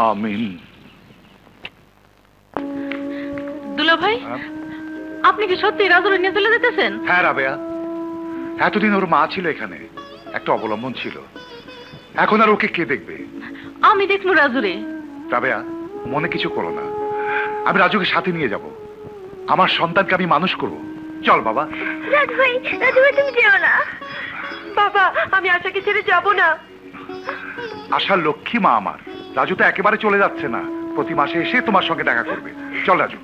আমিন। দুলা ভাই, আপনি কি সত্যি রাজুরে নিয়ে চলে যেতেছেন? হ্যাঁ রাবেয়া, এতদিন ওর মা ছিল এখানে, একটা অবলম্বন ছিল। এখন আর ওকে কে দেখবে? আমি দেখবো রাজুরে। রাবেয়া, মনে কিছু করো না, আমি রাজুকে সাথে নিয়ে যাব। আমার সন্তানকে আমি মানুষ করব। চল বাবা। রাজু ভাই, তুমি যেও না। বাবা, আমি আশাকে ছেড়ে যাব না। আশার লক্ষ্মী মা আমার। রাজু তো একেবারে চলে যাচ্ছে না, প্রতি মাসে এসে তোমার সঙ্গে দেখা করবে। চল রাজু।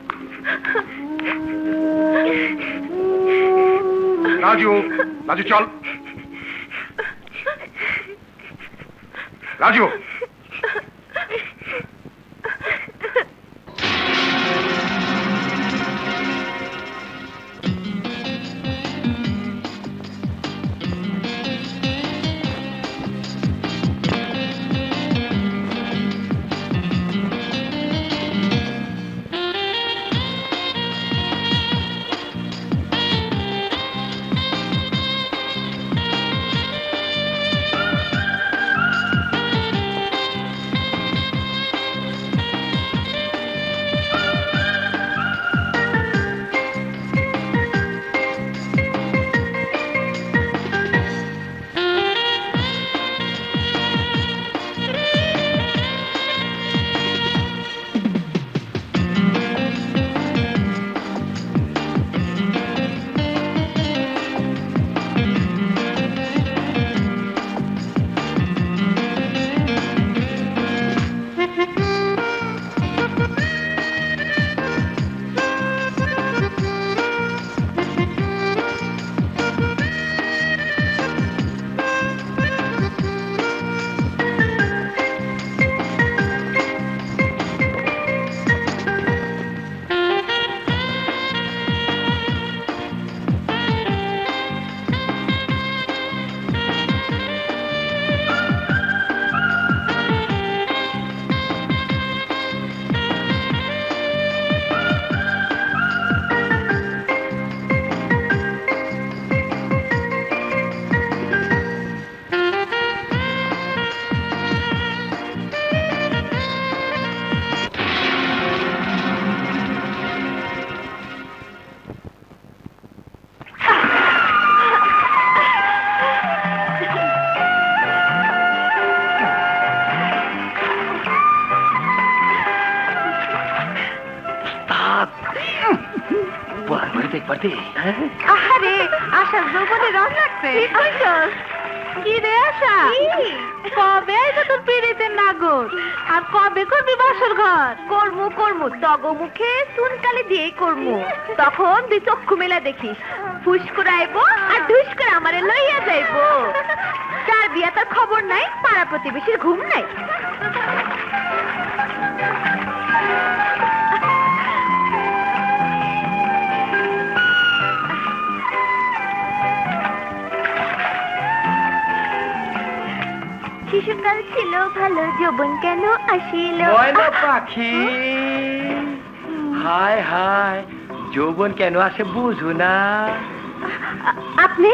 রাজু, রাজু চল। রাজু। আরে আশার যৌবনে রং লাগছে। কি রে আশা, কবে আইছো তোর পিড়িতের নাগর? আর কবে করবি বাসর ঘর? কর্মু তগ মুখে চুনকালি দিয়েই কর্মু। তখন তুই চক্ষু মেলা দেখিস, ফুস করে আইবো আর ঢুস করে আমারে লইয়া যাইবো। যার বিয়া তার খবর নাই, পাড়া প্রতিবেশীর ঘুম নাই। শিশুকাল ছিল ভালো, যৌবন কেন আসিল? ময়না পাখি, হায় হায়, যৌবন কেন আসে বুঝো না? আপনি?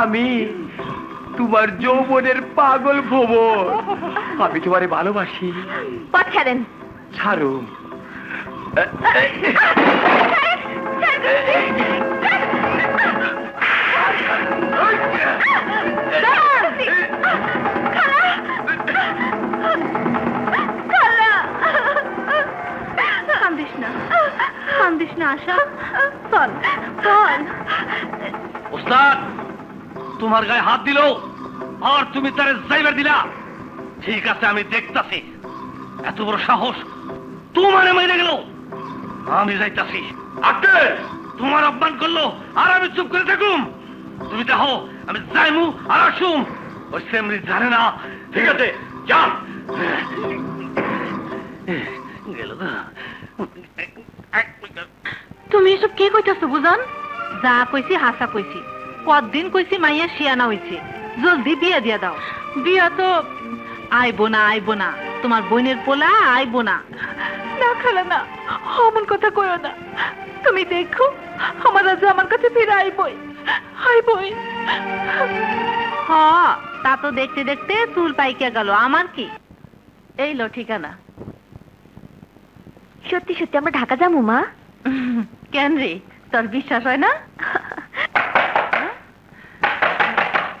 আমি তোমার যৌবনের পাগল ভ্রমর। আমি তোমারে ভালোবাসি। পথ ছাড়েন। ছাড়ুম। কান্দিস না আশা, চল চল। ওস্তাদ, তোমার গায়ে হাত দিল আর তুমি তারে যাইবার দিলা। ঠিক আছে, আমি দেখতাছি। এত বড় সাহস তোমার মেরে গেল। আমি যাইতাছি। আক্কেল, তোমার অপমান করলো আর আমি চুপ করে থাকুম? তুমি দেখো আমি যাইমু আর আসুম। ওই সেমরি জানে না। ঠিক আছে, যান। গেল না। তুমি এসব কে কইতাছো বুঝান? যা কইছি হাসা কইছি। কতদিন কইছি মাইয়া শিয়ানা হইছে, জলদি বিয়া দিয়া দাও। বিয়া তো আইবো না, তোমার বোনের পোলা আইবো না। না খালা না, অমন কথা কইও না। তুমি দেখো আমার রাজা আমার কাছে ফিরে আইবই। হ, তা তো দেখতে দেখতে চুল পাইকে গেল, আমার কি? এই লো ঠিকানা। সত্যি সত্যি আমরা ঢাকা যাবো মা? কেন রে, তোর বিশ্বাস হয় না?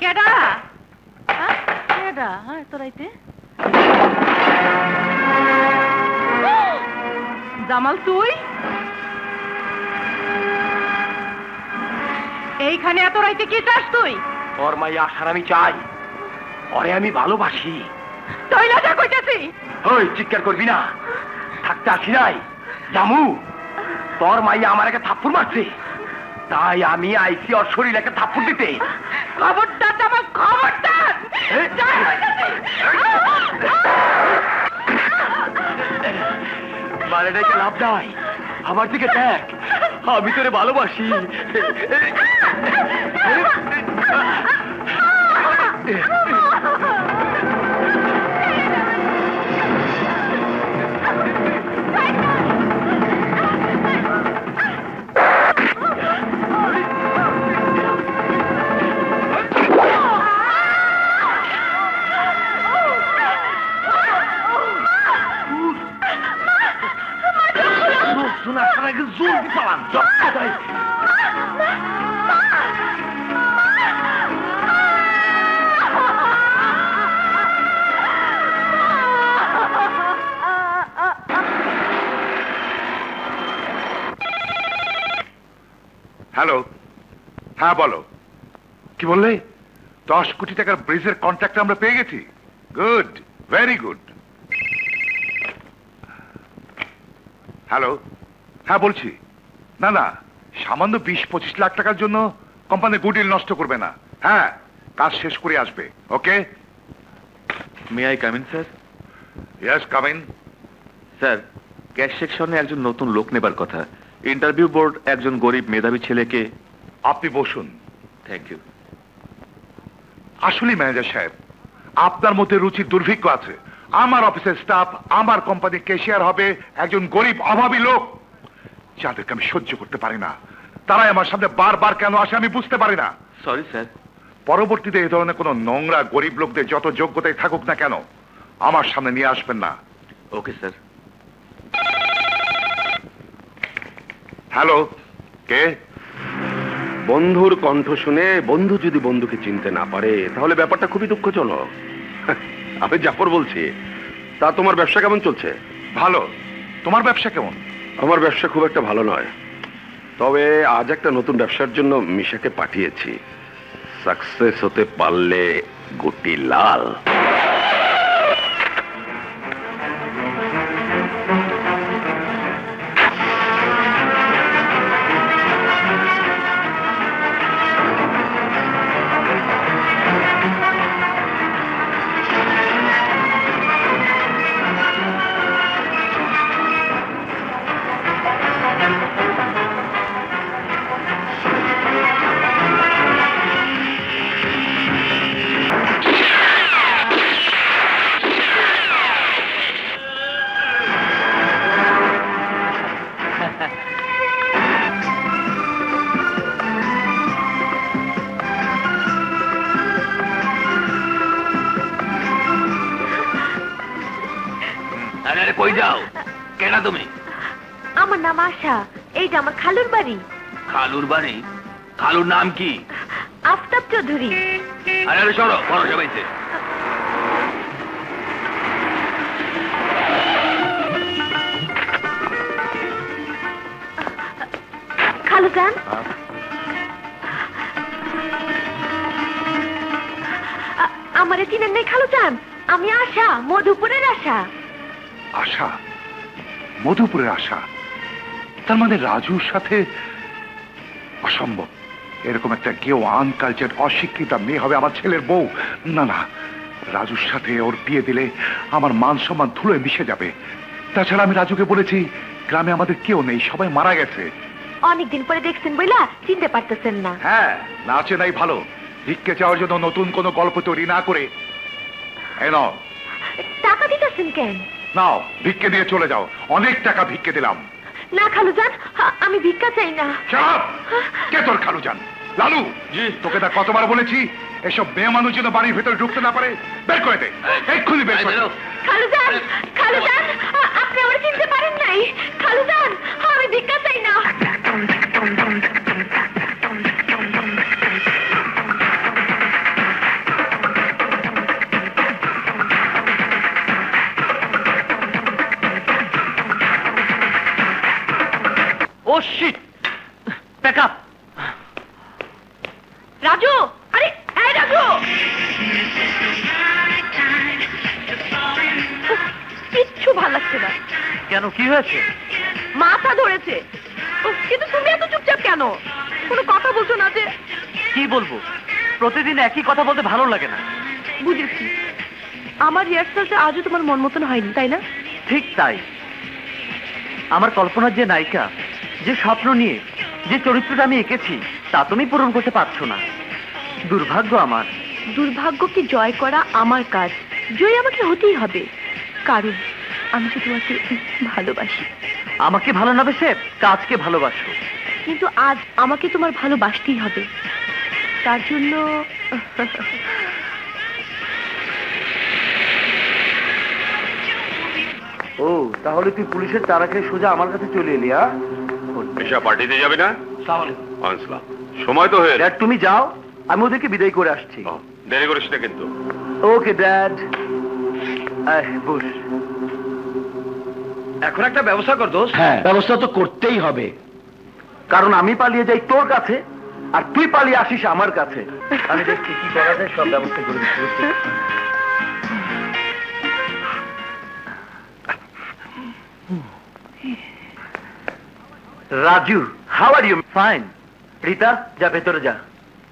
কেডা কেডা তোরাইতে? জামাল তুই এইখানে এত রাইতে কি চাস তুই? তোর মাইয়া আসার আমি চাই, ওরে আমি ভালোবাসি। তৈলাটা কইতাছি। ওই চিৎকার করবি না, থাকতে আসি নাই জামু। তোর মাইয়া আমার একটা থাপ্পড় মারছে, তাই আমি আইসি ওর শরীর একটা থাপ্পড় দিতে। খবরদার জামাল, খবরদার। মানে দেখে লাভ নাই, আমার দিকে দেখ, আমি তোরে ভালোবাসি। জোর দি পালান। হ্যালো, হ্যাঁ বলো, কি বললে? 10 কোটি টাকার ব্রিজের কন্ট্রাক্ট আমরা পেয়ে গেছি। Good, very good. হ্যালো, হ্যাঁ বলছি। না না, সামান্য 20-25 লাখ টাকার জন্য কোম্পানি গুডউইল নষ্ট করবে না। হ্যাঁ, কাজ শেষ করে আসবে। Okay? May I come in sir? Yes, come in. Sir, cash সেকশনে একজন নতুন লোক নেবার কথা। ইন্টারভিউ বোর্ড একজন গরিব মেধাবী ছেলেকে। আপনি বসুন। Thank you. আসলে ম্যানেজার সাহেব, আপনার মধ্যে রুচির দুর্ভিক্ষ আছে। আমার অফিসের স্টাফ, আমার কোম্পানির ক্যাশিয়ার হবে একজন গরিব অভাবী লোক, যাদেরকে আমি সহ্য করতে পারি না। তারাই আমার সামনে বারবার কেন আসে আমি বুঝতে পারি না। Sorry sir. পরবর্তীতে এই ধরনের কোনো নোংরা গরিব লোকদের যত যোগ্যতাই থাকুক না কেন আমার সামনে নিয়ে আসবেন না। Okay sir. হ্যালো, কে? বন্ধুর কণ্ঠ শুনে বন্ধু যদি বন্ধুকে চিনতে না পারে তাহলে ব্যাপারটা খুবই দুঃখজনক। আমি জাফর বলছি। তা তোমার ব্যবসা কেমন চলছে? ভালো। তোমার ব্যবসা কেমন? আমার ব্যবসা খুব একটা ভালো নয়, তবে আজ একটা নতুন ব্যবসার জন্য মিশাকে পাঠিয়েছি। সাকসেস হতে পারলে গুটি লাল। আরে কই যাও? কেনা তুমি? আমার নাম আশা, এই যে আমার খালুর বাড়ি। খালুর বাড়ি? খালুর নাম কি? আফতাব চৌধুরী। আরে আরে সরো, বড় সবাইছে। খালু যান, আমারে চিনেন নাই খালু যান? আমি আশা, মধুপুরের আশা। আশা? মধুপুরের আশা? তার মানে রাজুর সাথে? অসম্ভব। এরকম একটা কেউ আনকালচার অশিক্ষিত মেয়ে হবে আমার ছেলের বউ? না না, রাজুর সাথে ওর বিয়ে দিলে আমার মান সম্মান ধুলোয় মিশে যাবে। তাছাড়া আমি রাজুকে বলেছি গ্রামে আমাদের কেউ নেই, সবাই মারা গেছে। অনেকদিন পরে দেখছেন বইলা চিনতে পারতেছেন না। হ্যাঁ, নাচে নাই ভালো। ভিক্ষে চাওয়ার জন্য নতুন কোনো গল্প তৈরি না করে এই নাও। টাকা দিতেছেন কেন? নাও, ভিক্ষে দিয়ে চলে যাও। অনেক টাকা ভিক্ষে দিলাম। না খালু যান, আমি ভিক্ষা চাই না। চাপ! কে তোর খালু যান? লালু, তোকে তা কতবার বলেছি এসব মেয়ে মানুষ যেন বাড়ির ভেতরে ঢুকতে না পারে। বের করে দে, এক্ষুনি বের করে দে। খালুজান, খালুজান, আপনি আমার চিনতে পারেন নাই? খালুজান, আমি ভিক্ষা চাই না। ও শিট, প্যাক আপ। রাজু, আরে এই রাজু, কিচ্ছু ভাল লাগছে না। কেন, কি হয়েছে? মাথা ধরেছে। কিন্তু তুমি এত চুপচাপ কেন? কোনো কথা বলছো না যে? কি বলবো, প্রতিদিন একই কথা বলতে ভালো লাগে না। বুঝেছি, আমার রিহার্সালটা আজও তোমার মন মতন হয়নি, তাই না? ঠিক তাই। আমার কল্পনার যে নায়িকা, যে স্বপ্ন নিয়ে যে চরিত্রটা আমি এঁকেছি, তা তুমি পূরণ করতে পারছো না। দুর্ভাগ্য আমার। দুর্ভাগ্যকে জয় করা আমার কাজ। জয় আমাকে হতেই হবে, কারণ আমি যে তোমাকে ভালোবাসি। আমাকে ভালো না বেসে কাজকে ভালোবাসো। কিন্তু আজ আমাকে তোমার ভালোবাসতেই হবে। তার জন্য ও, তাহলে তুই পুলিশের তাড়া খেয়ে সোজা আমার কাছে চলে এলি? এসা পার্টিতে যাবে না? আসলাম, সময় তো হয়ে ড্যাড, তুমি যাও, আমি ওদেরকে বিদায় করে আসছি। দেরি করিস না কিন্তু। Okay dad. বস। এখন একটা ব্যবস্থা কর দোস্ত। হ্যাঁ, ব্যবস্থা তো করতেই হবে। কারণ আমি পালিয়ে যাই তোর কাছে, আর তুই পালিয়ে আসিস আমার কাছে। আমি দেখছি কি করা যায়, সব ব্যবস্থা করে দিচ্ছি। Raju, how are you? Fine. Rita, যা ভেতরে যা।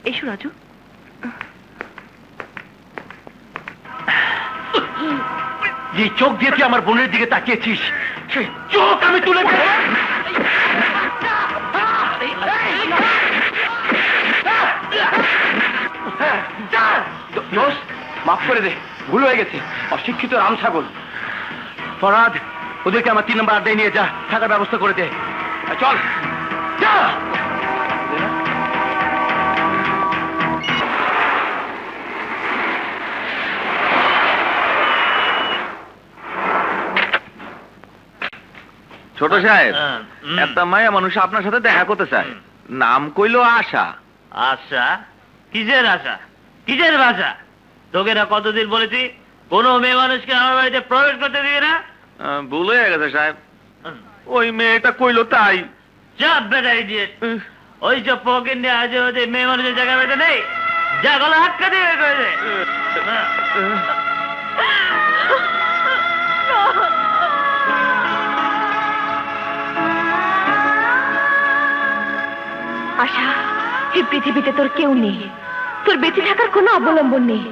এসো রাজু। যে চোখ দিয়ে তুই আমার বোনের দিকে তাকিয়েছিস, সেই চোখ আমি তুলে মাফ করে দে, ভুল হয়ে গেছে। অশিক্ষিত রাম ছাগল। ফরাদ, ওদেরকে আমার 3 নম্বর আড্ডায় নিয়ে যা, থাকার ব্যবস্থা করে দে। চল যা। ছোট সাহেব, একটা মায়া মানুষ আপনার সাথে দেখা করতে চায়। নাম কইলো আশা। আশা? কিসের আশা? কিসের ভাষা? তোকে না কতদিন বলেছি কোনো মেয়ে মানুষকে আমার বাড়িতে প্রবেশ করতে দিবি না? ভুল হয়ে গেছে সাহেব, ওই মেয়েটা কইলো তাই। চাপ বেটা ইডিয়েট। ওই সব পকেট নিয়ে আজে বাজে মেয়ে মানুষের জায়গা বেটা নেই। যা গলা হাক্কা দিয়ে বের করে দে। আশা, এই পৃথিবীতে তোর কেউ নেই। তোর বেঁচে থাকার কোনো অবলম্বন নেই।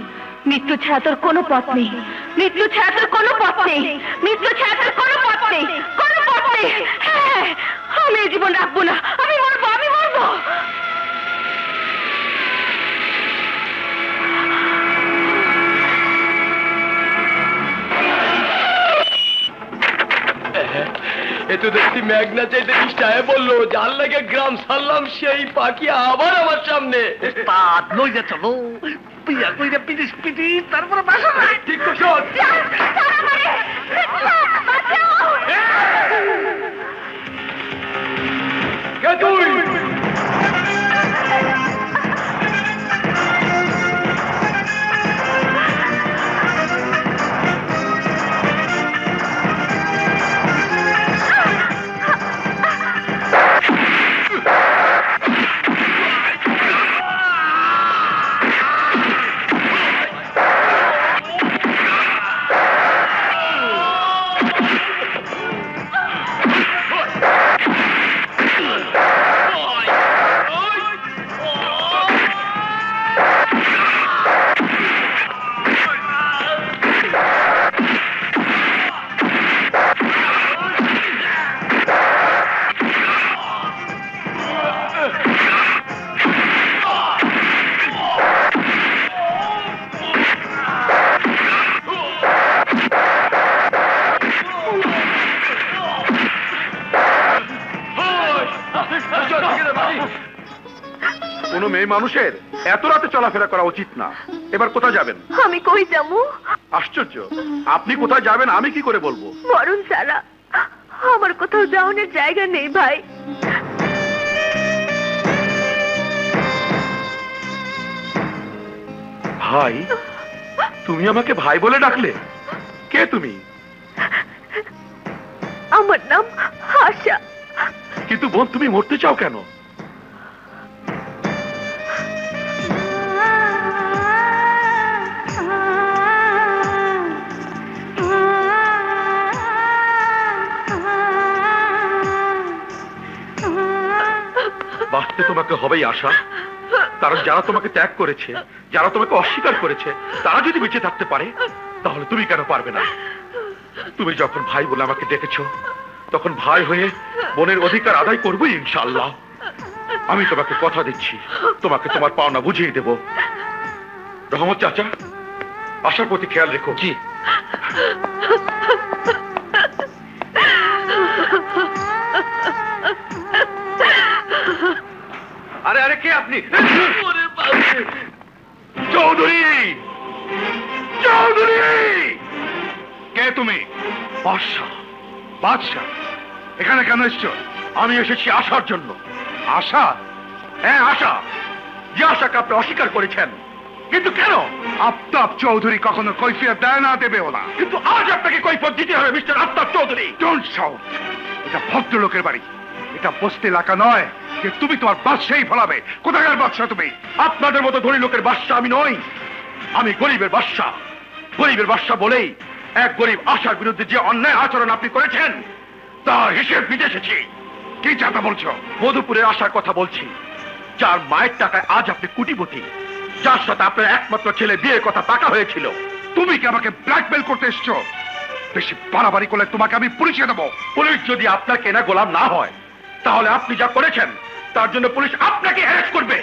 মৃত্যু ছাড়া তোর কোনো পথ নেই। মৃত্যু ছাড়া তোর কোনো পথ নেই। মৃত্যু ছাড়া তোর কোনো পথ নেই। কোনো পথ নেই। হ্যাঁ, আমি এই জীবন রাখবো না। আমি মরবো, আমি মরবো। এ তো দেখছি মেঘনা চাইতে সাহেব বললো, যার লাগে গ্রাম ছাড়লাম সেই পাখি আবার আমার সামনে। লই যা, চলো পিয়া কইরা পিটিস পিটি, তারপরে বাসা। ঠিক তো শোন। কে তুই? মেয়ে মানুষের এত রাতে চলাফেরা করা উচিত না। এবার কোথায় যাবেন? আমি কই যামু? আশ্চর্য, আপনি কোথায় যাবেন আমি কি করে বলবো? মরণ ছাড়া আমার কোথাও যাওয়ানোর জায়গা নেই ভাই। ভাই? তুমি আমাকে ভাই বলে ডাকলে? কে তুমি? আমার নাম আশা। কিন্তু বোন, তুমি মরতে চাও কেন? বাঁচতে তোমাকে হবেই আশা, কারণ যারা তোমাকে ত্যাগ করেছে, যারা তোমাকে অস্বীকার করেছে, তারা যদি বেঁচে থাকতে পারে তাহলে তুমি কেন পারবে না? তুমি যখন ভাই বলে আমাকে ডেকেছো, তখন ভাই হয়ে বোনের অধিকার আদায় করবোই ইনশাআল্লাহ। আমি তোমাকে কথা দিচ্ছি, তোমাকে তোমার পাওনা বুঝিয়ে দেব। রহমত চাচা, আশার প্রতি খেয়াল রেখো। জি। আরে আরে, কে আপনি? চৌধুরী! চৌধুরী! কে তুমি? বাদশা। বাদশাহ? এখানে কেন এসছো? আমি এসেছি আশার জন্য। আশা? হ্যাঁ, আশা। যে আশাকে আপনি অস্বীকার করেছেন। কিন্তু কেন? আফতাব চৌধুরী কখনো কৈফিয়ত দেয় না, দেবেও না। কিন্তু আজ আপনাকে কৈফিয়ত দিতে হবে mister Aftab Chowdhury. Don't shout. এটা ভদ্রলোকের বাড়ি, এটা বস্তি এলাকা নয় যে তুমি তোমার বাদশাহী ফলাবে। কোথাকার বাদশাহ তুমি? আপনাদের মতো ধনী লোকের বাদশা আমি নই, আমি গরিবের বাদশা। গরিবের বাদশা বলেই এক গরিব আশার বিরুদ্ধে যে অন্যায় আচরণ আপনি করেছেন তার হিসেব দিতে এসেছি। কি চাতা বলছো? মধুপুরের আশার কথা বলছি, যার মায়ের টাকায় আজ আপনি কোটিপতি, যার সাথে আপনার একমাত্র ছেলে বিয়ের কথা পাকা হয়েছিল। তুমি কি আমাকে ব্ল্যাকমেল করতে এসছো? বেশি বাড়াবাড়ি করলে তোমাকে আমি পুলিশে দেবো। পুলিশ যদি আপনার কেনা গোলাম না হয়, তাহলে আপনি যা করেছেন তার জন্য পুলিশ আপনাকে অ্যারেস্ট করবে।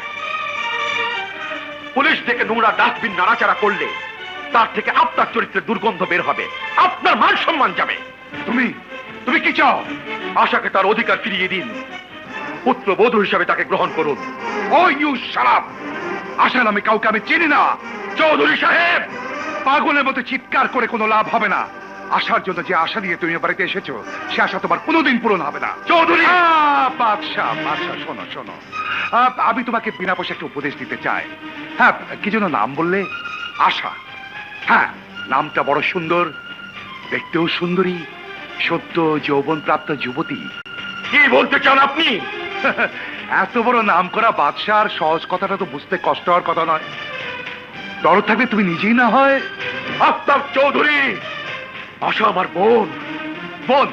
পুলিশ দেখে নোংরা ডাস্টবিন নাড়াচাড়া করলে তার থেকে আপনার চরিত্রের দুর্গন্ধ বের হবে, আপনার মান সম্মান যাবে। তুমি তুমি কি চাও? আশাকে তার অধিকার ফিরিয়ে দিন, পুত্র বধূ হিসাবে তাকে গ্রহণ করুন। ও ইউ শাট আপ! আশা নামে কাউকে আমি চিনি না। চৌধুরী সাহেব! পাগলের মতো চিৎকার করে কোনো লাভ হবে না। আশার জন্য যে আশা নিয়ে তুমি বাড়িতে এসেছো, সে আশা তোমার কোনোদিন পূরণ হবে না। চৌধুরী! বাদশাহ, বাদশাহ, শোনো শোনো, আমি তোমাকে বিনা পয়সা একটা উপদেশ দিতে চাই। হ্যাঁ, কি যেন নাম বললে? আশা। হ্যাঁ, নামটা বড় সুন্দর, দেখতেও সুন্দরী, সদ্য যৌবন প্রাপ্ত যুবতী। কি বলতে চান আপনি? এত বড় নাম করা বাদশাহ, আর সহজ কথাটা তো বুঝতে কষ্ট হওয়ার কথা নয়। দরদ থাকলে তুমি নিজেই না হয়। আফতাব চৌধুরী, আশা আমার বোন। বোন?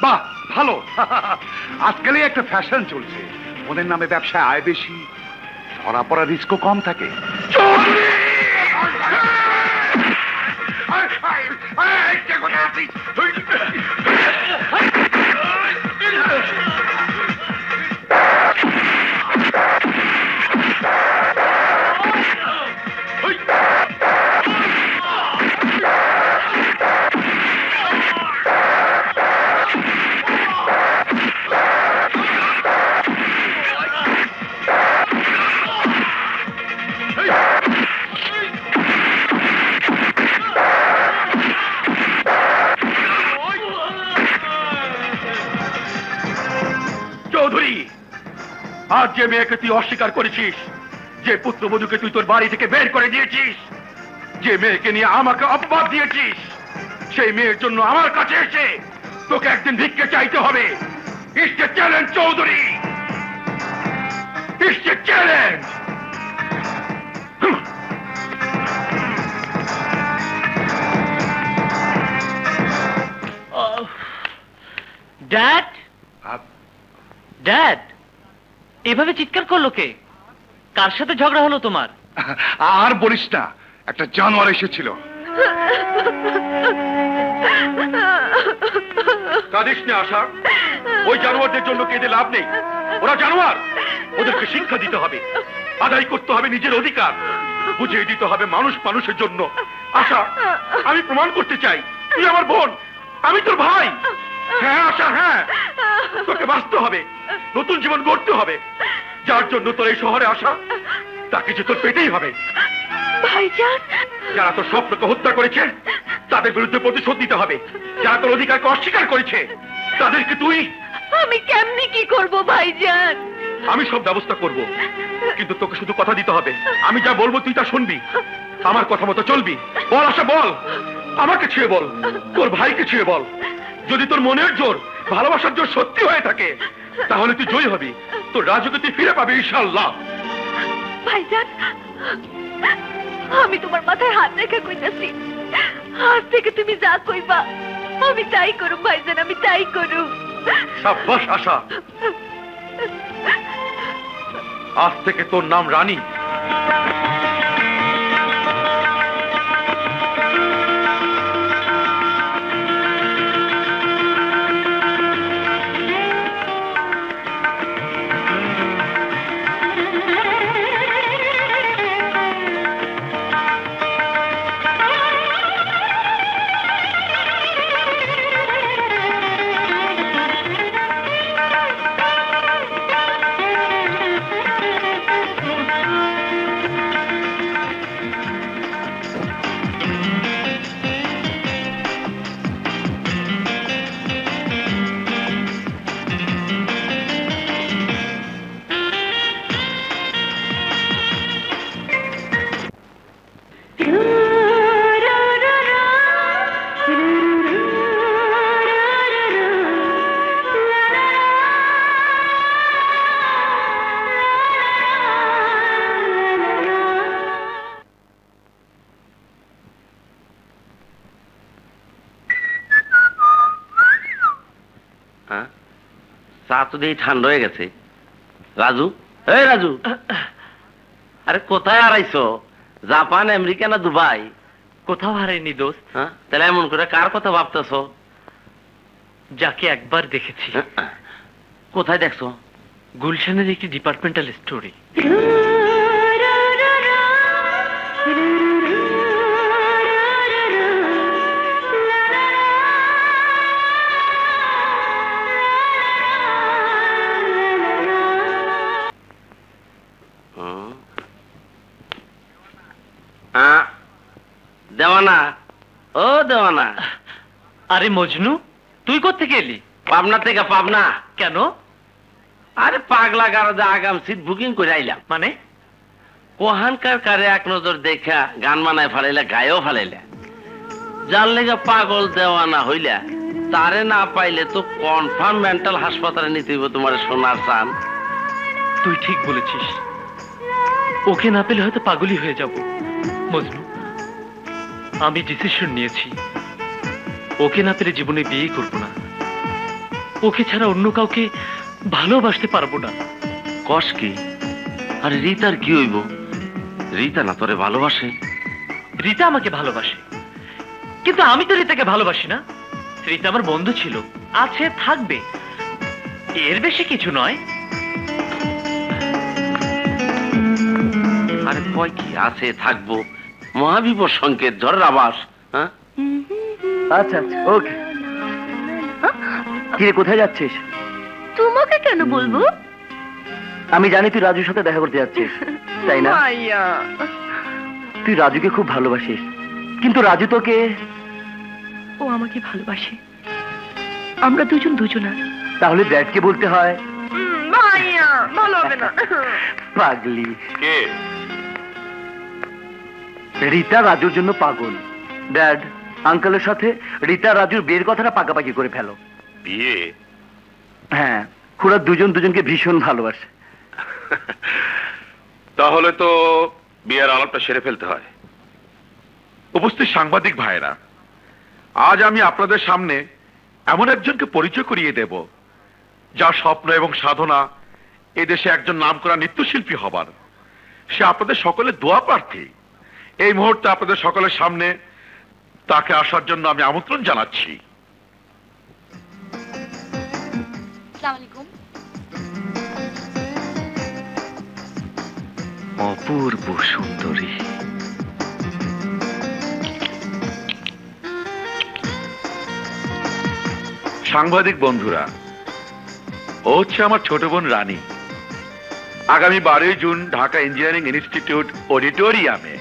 বাহ, ভালো। আজকাল একটা ফ্যাশন চলছে, বোনের নামে ব্যবসায় আয় বেশি, ধরা পড়া রিস্কও কম থাকে। চৌধুরী! চৌধুরী, আজ যে মেয়েকে তুই অস্বীকার করেছিস, যে পুত্রবধূকে তুই তোর বাড়ি থেকে বের করে দিয়েছিস, যে মেয়েকে নিয়ে আমাকে অপবাদ দিয়েছিস, সেই মেয়ের জন্য আমার কাছে এসে তোকে একদিন ভিক্ষে চাইতে হবে। It's a challenge Chowdhury, it's a challenge. Dad, dad, এভাবে চিৎকার করলো কে? কার সাথে ঝগড়া হলো তোমার? আর বলিস না, একটা জানোয়ার এসেছিল। কাঁদিস না আশা, ওই জানোয়ারদের জন্য কেঁদে লাভ নেই। ওরা জানোয়ার, ওদেরকে শিক্ষা দিতে হবে, আদায় করতে হবে নিজের অধিকার, বুঝিয়ে দিতে হবে মানুষ মানুষের জন্য। আশা, আমি প্রমাণ করতে চাই তুই আমার বোন, আমি তোর ভাই। হ্যাঁ আশা, হ্যাঁ, তোকে বাঁচতে হবে, নতুন জীবন গড়তে হবে। যার জন্য তোর এই শহরে আসা, তাকে যে তোর পেতেই হবে। ভাইজান, যারা তোর স্বপ্নকে হত্যা করেছে তাদের বিরুদ্ধে প্রতিশোধ নিতে হবে। যারা তোর অধিকারকে অস্বীকার করেছে তাদেরকে তুই। আমি কেমনি কি করব ভাইজান? আমি সব ব্যবস্থা করব, কিন্তু তোকে শুধু কথা দিতে হবে। আমি যা বলবো তুই তা শুনবি, আমার কথা মতো চলবি। বল আশা, বল। আমাকে ছুঁয়ে বল, তোর ভাইকে ছুঁয়ে বল। যদি তোর মনের জোর, ভালোবাসার জোর সত্যি হয়ে থাকে, তাহলে তুই জয়ী হবি। তোর রাজুকে তুই ফিরে পাবি ইনশাআল্লাহ। ভাইজান, আমি তোমার মাথায় হাত রেখে কইতাছি, আজ থেকে তুমি যা কইবা আমি তাই করুম ভাইজান, আমি তাই করুম। সাব্বাস আশা, আজ থেকে তোর নাম রানী। চা তো দিয়ে ঠান্ডা হয়ে গেছে। রাজু, এই রাজু, আরে কোথায় হারাইছো? জাপান, আমেরিকা না দুবাই? কোথাও হারাইনি দোস্ত, হ্যাঁ, তাহলে এমন করে কার কথা ভাবতেছো? যাকে একবার দেখেছি। কোথায় দেখছো? গুলশানের একটি ডিপার্টমেন্টাল স্টোরে। দেওয়ানা, ও দেওয়ানা। আরে মজনু, তুই কোত্থেকে এলি? পাবনা থেকে। পাবনা কেন? আরে পাগলা গারদা আগাম সিট বুকিং করে আইলাম। মানে? কোহানকার কারে এক নজর দেখা গান মানায় ফালাইলা, গায়েও ফালাইলা। যার লেগে পাগল দেওয়ানা হইলা, তারে না পাইলে তো কনফার্ম মেন্টাল হাসপাতালে নিতে হইব তোমার সোনার চান। তুই ঠিক বলেছিস, ওকে না পেলে হয়তো পাগলই হয়ে যাব। মজনু, আমি ডিসিশন নিয়েছি, ওকে না পেলে জীবনে বিয়ে করব না। ওকে ছাড়া অন্য কাউকে ভালোবাসতে পারবো না। কস কি? আরে রিতার কি হইব? রিতা না তোরে ভালোবাসে? রিতা আমাকে ভালোবাসে, কিন্তু আমি তো রিতাকে ভালোবাসি না। রিতা আমার বন্ধু ছিল, আছে, থাকবে, এর বেশি কিছু নয়। আরে কয় কি আছে, থাকবো, মহাবিপদ সংকেত, ঝড়ের আবাস। হ্যাঁ, আচ্ছা আচ্ছা, ওকে। কিরে, কোথায় যাচ্ছিস? তোমাকে কেন বলবো? আমি জানি তুই রাজুর সাথে দেখা করতে যাচ্ছিস, তাই না? ভাইয়া, তুই রাজুকে খুব ভালোবাসিস, কিন্তু রাজু তোকে। ও আমাকে ভালোবাসে, আমরা দুজন দুজনা। তাহলে ড্যাডকে বলতে হয়। ভাইয়া, ভালো হবে না। পাগলি। কে? রিতা রাজুর জন্য পাগল। ড্যাড, আঙ্কেলের সাথে রিতা রাজুর বিয়ের কথাটা পাকাপাকি করে ফেলো। বিয়ে? হ্যাঁ, ওরা দুজন দুজনকে ভীষণ ভালোবাসে। তাহলে তো বিয়ের আলাপটা সেরে ফেলতে হয়। উপস্থিত সাংবাদিক ভাইরা, আজ আমি আপনাদের সামনে এমন একজনকে পরিচয় করিয়ে দেব যার স্বপ্ন এবং সাধনা এদেশে একজন নামকরা নৃত্যশিল্পী হবার। সে আপনাদের সকলের দোয়া প্রার্থী। এই মুহূর্তে আপনাদের সকলের সামনে তাকে আসার জন্য আমি আমন্ত্রণ জানাচ্ছি। অপূর্ব সুন্দরী। সাংবাদিক বন্ধুরা, ও হচ্ছে আমার ছোট বোন রানী। আগামী 12 জুন ঢাকা ইঞ্জিনিয়ারিং ইনস্টিটিউট অডিটোরিয়ামে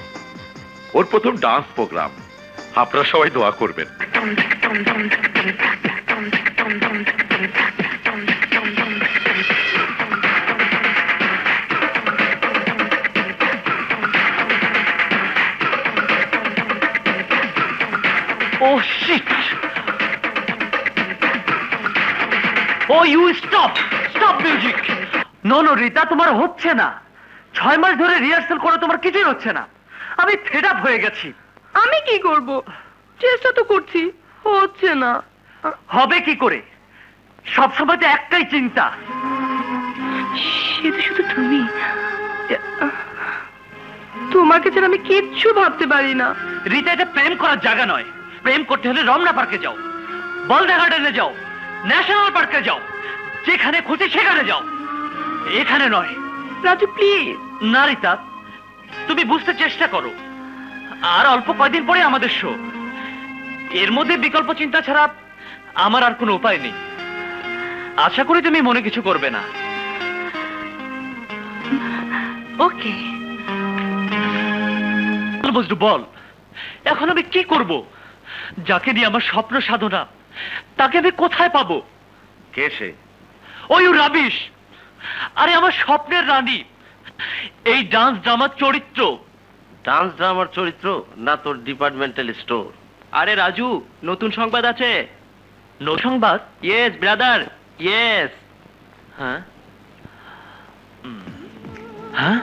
ওর প্রথম ডান্স প্রোগ্রাম। আপনারা সবাই দোয়া করবেন। Oh shit! Oh, you stop! Stop music! No, no, Rita, তোমার হচ্ছে না। 6 মাস ধরে রিহার্সাল করে তোমার কিছুই হচ্ছে না। আমি ফেড আপ হয়ে গেছি। আমি কি করব? চেষ্টা তো করছি, হচ্ছে না। হবে কি করে? সব সময় তো একটাই চিন্তা। সে তো শুধু তুমি। তোমাকে ছাড়া আমি কিচ্ছু ভাবতে পারি না। রিতা, এটা প্রেম করার জায়গা নয়। প্রেম করতে হলে রমনা পার্কে যাও, বলদা গার্ডেনে যাও, ন্যাশনাল পার্কে যাও, যেখানে খুশি সেখানে যাও, এখানে নয়। রাজু প্লিজ। না রিতা, তুমি বুঝতে চেষ্টা করো। আর অল্প কয়দিন পরে আমাদের শো। এর মধ্যে বিকল্প চিন্তা ছাড়া আমার আর কোনো উপায় নেই। আশা করি তুমি মনে কিছু করবে না। ওকে। বজরু বল, এখন আমি কি করব? যাকে নিয়ে আমার স্বপ্ন সাধনা, তাকে আমি কোথায় পাবো? কে সে? ওই রাবিশ। আরে আমার স্বপ্নের রানী, এই ডান্স ড্রামার চরিত্র। ডান্স ড্রামার চরিত্র না তোর ডিপার্টমেন্টাল স্টোর? আরে রাজু, নতুন সংবাদ আছে। নতুন সংবাদ? Yes brother, yes. হ্যাঁ হ্যাঁ,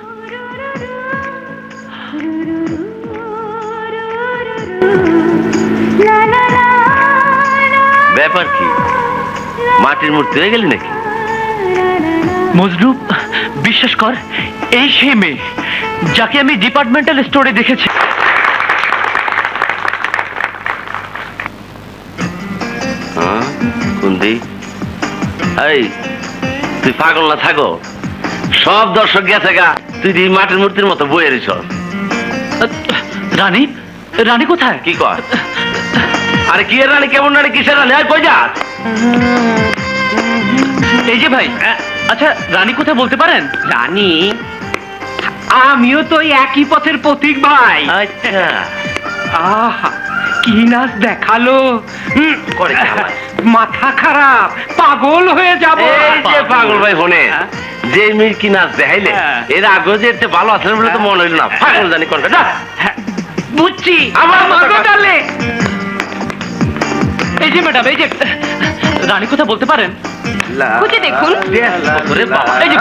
ব্যাপার কি? মাটির মূর্তি হয়ে গেলি নাকি? মজনু, বিশ্বাস কর, এই সেই মেয়ে যাকে আমি ডিপার্টমেন্টাল স্টোরে দেখেছি। হ্যাঁ, কুন্দি, এই তুই পাগল না থাকো। সব দর্শক গেছে গা, তুই এই মাটির মূর্তির মতো বইয়ে রেছ। রানী, রানী কোথায়? কি কর? আরে কি এর রানী? কেমন রানী? কিসের রানী? আর কই যাস? এই যে ভাই, আচ্ছা রানী কোথায় বলতে পারেন? রানী? আমিও তো একই পথের পথিক ভাই। আচ্ছা, আহা, কি নাচ দেখালো! করে চালাস। মাথা খারাপ, পাগল হয়ে যাব। এই যে পাগল ভাই ফোনে যে মেয়ের কি নাচ দেখাইলে, এর আগে যে এতে ভালো আসলে বলে তো মনে হইল না। পাগল জানি কোন কথা। বুঝছি, আমার মাগো ডালে। এই যে ম্যাডাম, এই যে রানী কথা বলতে পারেন? খুঁজে দেখুন। ওরে বাবা, এই যে,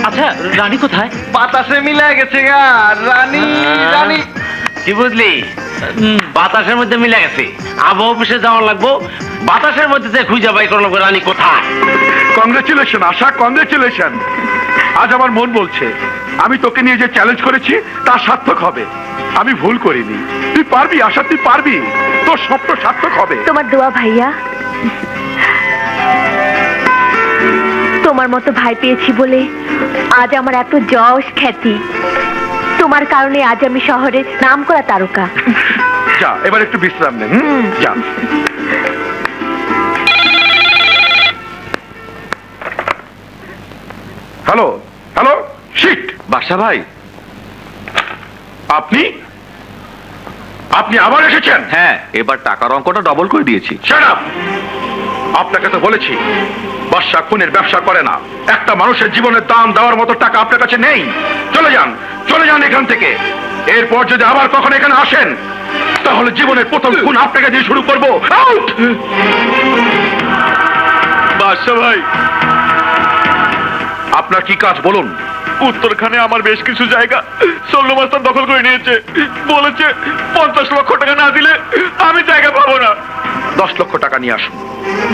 আচ্ছা রানী কোথায়? বাতাসে মিলে গেছে গা রানী। রানী কি বুঝলি? বাতাসের মধ্যে মিলে গেছে। আবহাওয়া অফিসে যাওয়া লাগবো, বাতাসের মধ্যে যে খুঁজে বাই করলো রানী কোথায়। কংগ্রেচুলেশন আশা, কংগ্রেচুলেশন। আজ আমার মন বলছে আমি তোকে নিয়ে যে চ্যালেঞ্জ করেছি তা সার্থক হবে। আমি ভুল করিনি। তুই পারবি আশা, তুই পারবি। তোর স্বপ্ন সার্থক হবে। তোমার দোয়া ভাইয়া। তোমার মতো ভাই পেয়েছি বলে আজ আমার এত যশ খ্যাতি। তোমার কারণে আজ আমি শহরের নামকরা তারকা। যা এবার একটু বিশ্রাম নে। যা। Hello hello, sheet. বাদশা ভাই, আপনি আপনি আবার এসেছেন? হ্যাঁ, এবার টাকার অঙ্কটা ডবল করে দিয়েছি। Shut up! আপনাকে তো বলেছি বর্ষা খুনের ব্যবসা করে না। একটা মানুষের জীবনের দাম দেওয়ার মতো টাকা আপনার কাছে নেই। চলে যান, চলে যান এখান থেকে। এরপর যদি আবার কখন এখানে আসেন তাহলে জীবনের প্রথম খুন আপনাকে দিয়ে শুরু করবো। আউট! বাদশা ভাই, আপনার কি কাজ বলুন? উত্তরখানে আমার বেশ কিছু জায়গা সল্লু মাস্টার দখল করে নিয়েছে। বলেছে 50 লক্ষ টাকা না দিলে আমি জায়গা পাবো না। 10 লক্ষ টাকা নিয়ে আসুন,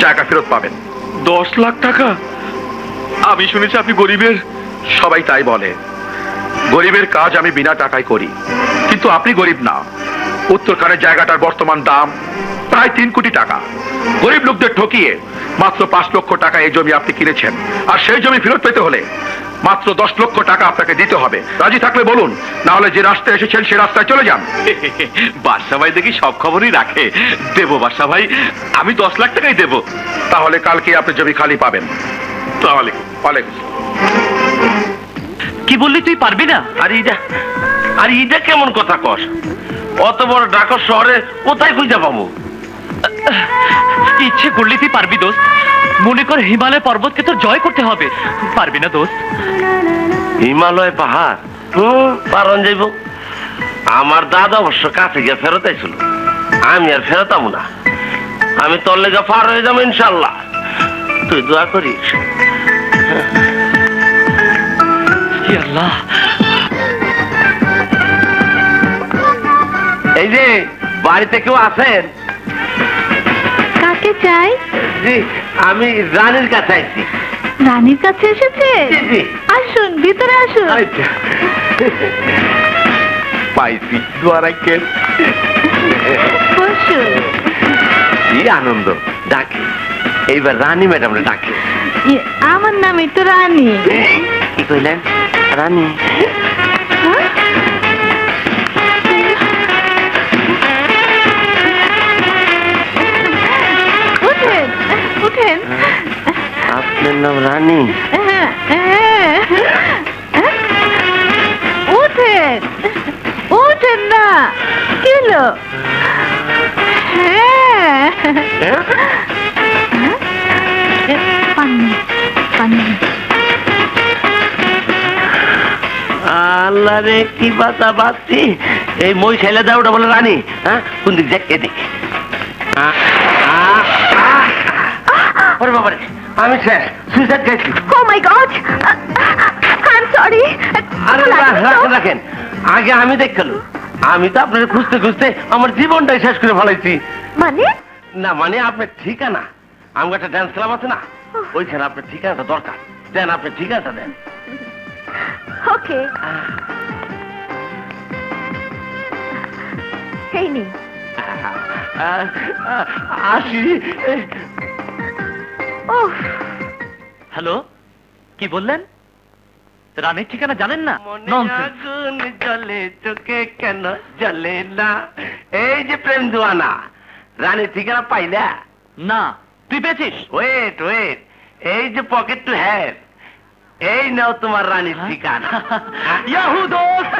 জায়গা ফেরত পাবেন। 10 লাখ টাকা? আমি শুনেছি আপনি গরিবের। সবাই তাই বলে। গরিবের কাজ আমি বিনা টাকায় করি, কিন্তু আপনি গরিব না। উত্তরখানের জায়গাটার বর্তমান দাম প্রায় 3 কোটি টাকা। গরিব লোকদের ঠকিয়ে মাত্র 5 লক্ষ টাকা এই জমি আপনি কিনেছেন। আর সেই জমি ফেরত পেতে হলে মাত্র 10 লক্ষ টাকা আপনাকে দিতে হবে। রাজি থাকলে বলুন, না হলে যে রাস্তায় এসেছেন সে রাস্তায় চলে যান। বাদশা ভাই দেখি সব খবরই রাখে। দেবো বাদশা ভাই, আমি 10 লাখ টাকাই দেবো। তাহলে কালকে আপনি জমি খালি পাবেন। তাহলে ওয়ালাইকুম আসসালাম। কি বললি তুই পারবি না? আর ইটা কেমন কথা কস? অত বড় ঢাকা শহরে কোথায় খুঁজে পাবো? ইচ্ছে করলে তুই পারবি দোস্ত। মনে কর হিমালয় পর্বতকে তোর জয় করতে হবে। পারবি না দোস্ত? হিমালয় পাহাড় পারন যাইব। আমার দাদা অবশ্য কাছে গিয়ে ফেরত আইছিল, আমি আর ফেরতাম না। আমি তোর লেগে পার হয়ে যাবো ইনশাল্লাহ, তুই দোয়া করিস। হে আল্লাহ, এই যে বাড়িতে কেউ আছেন? কাকে চাই? জি, আমি রানীর কাছে আইছি। রানীর কাছে এসেছে? জি, জি। আসুন, ভিতরে আসুন। আচ্ছা। পাইছি দোয়া রাখেন। বসুন। কি আনন্দ! ডাকে এইবার রানী ম্যাডামরে ডাকে। আমার নামই তো রানী। কি কইলেন? রানী? উঠেন, উঠেন। আপনার নাম রানী? উঠেন, উঠেন না। কি হলো? হ্যাঁ, পানি, পানি। আল্লাহ রে, কি বাতা বাচ্ছি! এই মই ছেলে দা ওটা বলে রানী? হ্যাঁ, কোন দিক দেখ, এদিক। ওরে বাবা রে, আমি সুইসাইড খাইছি। Oh my God! I'm sorry. আরে রাখেন রাখেন, আগে আমি দেখলাম। আমি তো আপনার খুঁজতে খুঁজতে আমার জীবনটাই শেষ করে ফেলাইছি। মানে? না মানে আপনার ঠিকানা, আমার একটা ড্যান্স ক্লাব আছে না, ওইখানে আপনার ঠিকানাটা দরকার। দেন, আপনার ঠিকানাটা দেন। ওকে, এই নিন। আসি। উফ, হ্যালো, কি বললেন? রানীর ঠিকানা জানেন না? ননসেন্স। আগুন জ্বলে চোখে কেন জ্বলে না? এই যে প্রেম দুয়ানা, রানীর ঠিকানা পাইলা? না, তুই পেয়েছিস? ওয়েট ওয়েট, এই যে পকেট টু হ্যাভ, এই নাও তোমার রানীর ঠিকানা। ইয়াহু দোস্ত!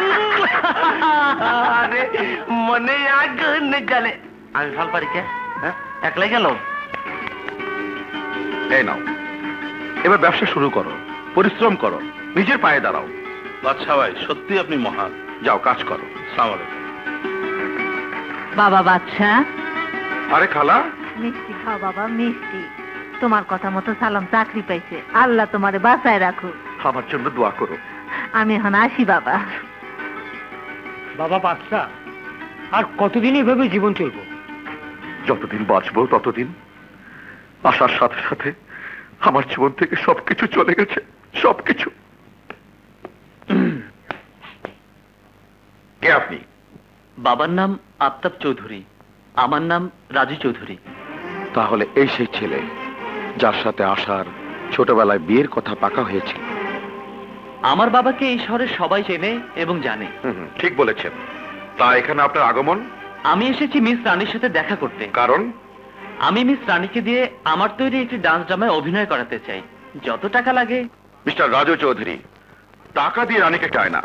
আরে মনে আগুন জ্বলে। আমি ভাল পারি কে? হ্যাঁ, একলাই গেল? এই নাও, এবার ব্যবসা শুরু করো, পরিশ্রম করো, নিজের পায়ে দাঁড়াও। আচ্ছা ভাই, সত্যি আপনি মহান। যাও কাজ করো। সালাম আলাইকুম। বাবা বাদশা, আরে খালা, মিষ্টি খাও বাবা, মিষ্টি। তোমার কথা মতো সালাম চাকরি পাইছে, আল্লাহ তোমারে বাঁচায় রাখো। আমার জন্য দোয়া করো। আমি এখন আসি বাবা। বাবা বাচ্চা, আর কতদিন এভাবে জীবন চলবো? যতদিন বাঁচবো ততদিন। আসার সাথে সাথে আমার জীবন থেকে সবকিছু চলে গেছে, সবকিছু। কে আপনি? বাবার নাম আফতাব চৌধুরী, আমার নাম রাজু চৌধুরী। তাহলে এই সেই ছেলে যার সাথে আসার ছোটবেলায় বিয়ের কথা পাকা হয়েছিল। আমার বাবাকে এই শহরের সবাই চেনে এবং জানে। ঠিক বলেছেন। তা এখানে আপনার আগমন? আমি এসেছি মিস রানীর সাথে দেখা করতে। কারণ? আমি মিস রানীকে দিয়ে আমার তৈরি একটি ডান্স ড্রামায় অভিনয় করাতে চাই। যত টাকা লাগে। মিস্টার রাজু চৌধুরী, টাকা দিয়ে রানীকে চায় না।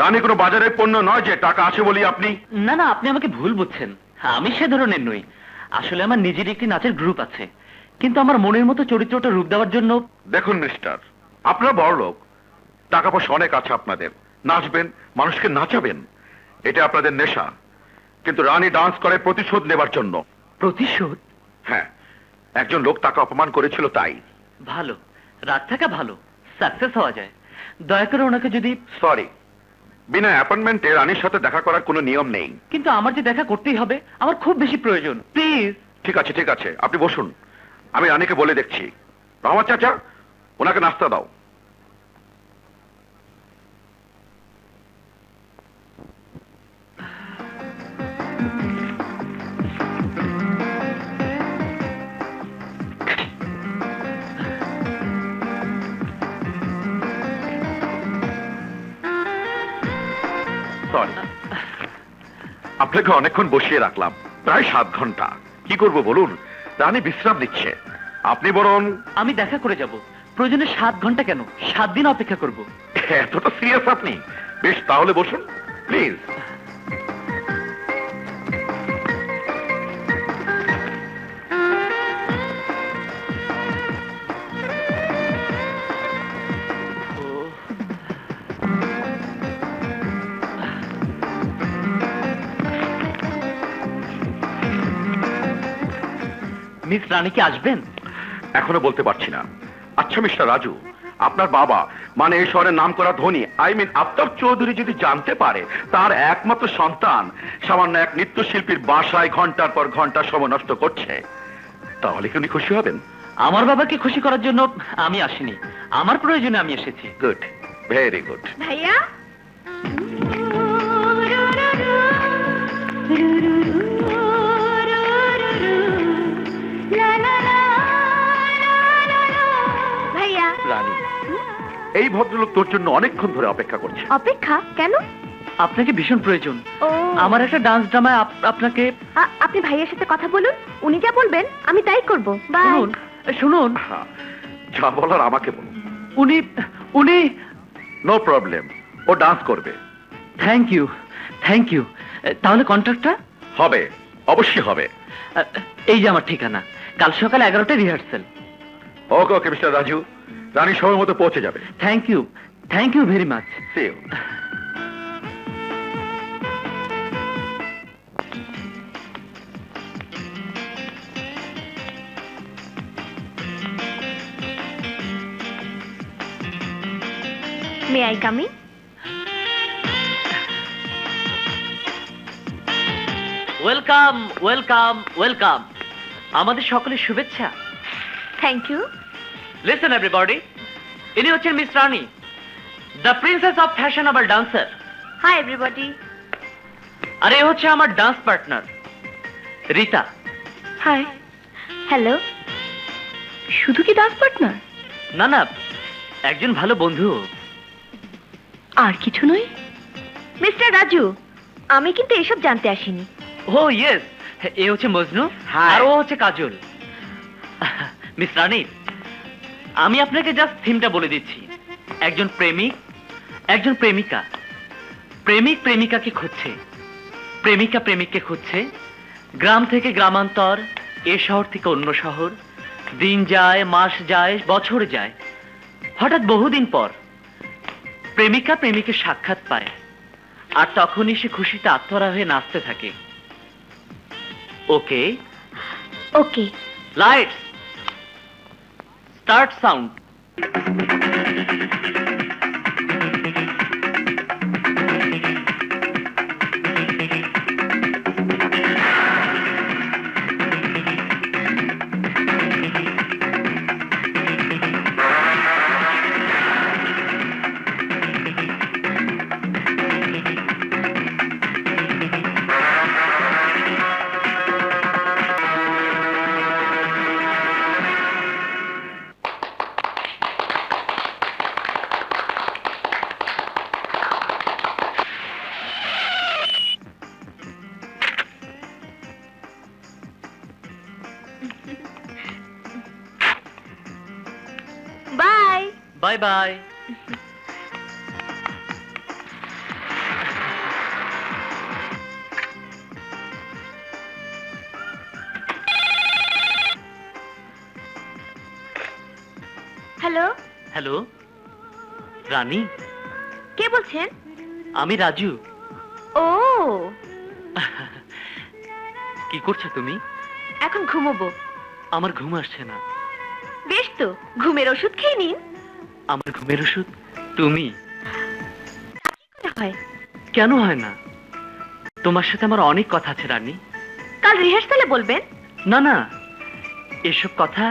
রানী কোনো বাজারের পণ্য নয় যে টাকা আছে বলি আপনি। না না, আপনি আমাকে ভুল বুঝছেন। আমি সে ধরনের নই। আসলে আমার নিজের একটি নাচের গ্রুপ আছে, কিন্তু আমার মনের মতো চরিত্রটা রূপ দেওয়ার জন্য। দেখুন মিস্টার, আপনারা বড় লোক, টাকা পয়সা অনেক আছে আপনাদের, নাচবেন, মানুষকে নাচাবেন, এটা আপনাদের নেশা। কিন্তু রানী ডান্স করে প্রতিশোধ নেবার জন্য। প্রতিশোধ? হ্যাঁ, একজন লোক তাকে অপমান করেছিল তাই। ভালো, রাত থাকা ভালো, সাকসেস হওয়া যায়। দয়া করে ওনাকে যদি। সরি, বিনা অ্যাপয়েন্টমেন্টে রানীর সাথে দেখা করার কোনো নিয়ম নেই। কিন্তু আমার যে দেখা করতেই হবে, আমার খুব বেশি প্রয়োজন, প্লিজ। ঠিক আছে ঠিক আছে, আপনি বসুন, আমি রানীকে বলে দেখছি। রহমত চাচা, ওনাকে নাস্তা দাও। সরি, আপনাকে অনেকক্ষণ বসিয়ে রাখলাম, প্রায় 7 ঘন্টা। কি করব বলুন, রানী বিশ্রাম নিচ্ছে। আপনি বরং। আমি দেখা করে যাব, প্রয়োজনে 7 ঘন্টা কেন 7 দিন অপেক্ষা করব। এতটা সিরিয়াস আপনি? বেশ, তাহলে বসুন প্লিজ। মিস রানী কি আসবেন? এখনো বলতে পারছি না। আচ্ছা মিস্টার রাজু, আপনার বাবা মানে এই শহরের নাম করা ধনী আফতাব চৌধুরী যদি জানতে পারে তার একমাত্র সন্তান সামান্য এক নৃত্যশিল্পীর বাসায় ঘন্টার পর ঘন্টা সময় নষ্ট করছে, তাহলে কি উনি খুশি হবেন? আমার বাবাকে খুশি করার জন্য আমি আসিনি, আমার প্রয়োজনে আমি এসেছি। Good, very good. ভাইয়া ভাইয়া রানী, এই ভদ্রলোক তোর জন্য অনেকক্ষণ ধরে অপেক্ষা করছে। অপেক্ষা কেন? আপনাকে ভীষণ প্রয়োজন। ও আমার একটা ডান্স ড্রামায় আপনাকে। আপনি ভাইয়ের সাথে কথা বলুন, উনি যা বলবেন আমি তাই করব। বাই। শুনুন শুনুন, হ্যাঁ, যা বলার আমাকে বলুন। উনি উনি নো প্রবলেম, ও ডান্স করবে। Thank you thank you. তাহলে কন্ট্রাক্টটা? হবে, অবশ্যই হবে। এই যে আমার ঠিকানা, কাল সকাল 11টায় rehearsal. Okay okay mister Raju, Rani সময় মতো পৌঁছে যাবে। Thank you very much. See you. May I come in? Welcome welcome welcome. আমাদের সকলের শুভেচ্ছা। Thank you. লিসেন এভরিবডি, ইনি হচ্ছেন miss Rani, the princess of fashionable dancer. Hi everybody. আর এ হচ্ছে আমার dance partner Rita. Hi. Hello. শুধু কি ডান্স পার্টনার? না না, একজন ভালো বন্ধু। আর কিছু নয়? মিস্টার রাজু, আমি কিন্তু এসব জানতে আসিনি। ও ইয়েস, এ হচ্ছে মজনু আর ও হচ্ছে কাজল। মিস রানী, আমি আপনাকে জাস্ট থিমটা বলে দিচ্ছি। একজন প্রেমিক, একজন প্রেমিকা, প্রেমিক প্রেমিকাকে খুঁজছে, প্রেমিকা প্রেমিককে খুঁজছে, গ্রাম থেকে গ্রামান্তর, এ শহর থেকে অন্য শহর। দিন যায়, মাস যায়, বছর যায়, হঠাৎ বহুদিন পর প্রেমিকা প্রেমিকের সাক্ষাৎ পায়, আর তখনই সে খুশিতে আত্মহারা হয়ে নাচতে থাকে। Okay okay. Lights start sound. Bye. Bye bye. Hello. Hello Rani, কে বলছেন? আমি রাজু। ও, কি করছো তুমি? এখন ঘুমোবো। আমার ঘুম আসছে না। বেশ তো, ঘুমের ওষুধ খেয়ে নিন। আমার ঘুমের ওষুধ তুমি? হয় কেন হয় না? তোমার সাথে আমার অনেক কথা আছে রানী। কাল রিহার্সালে বলবেন। না না, এসব কথা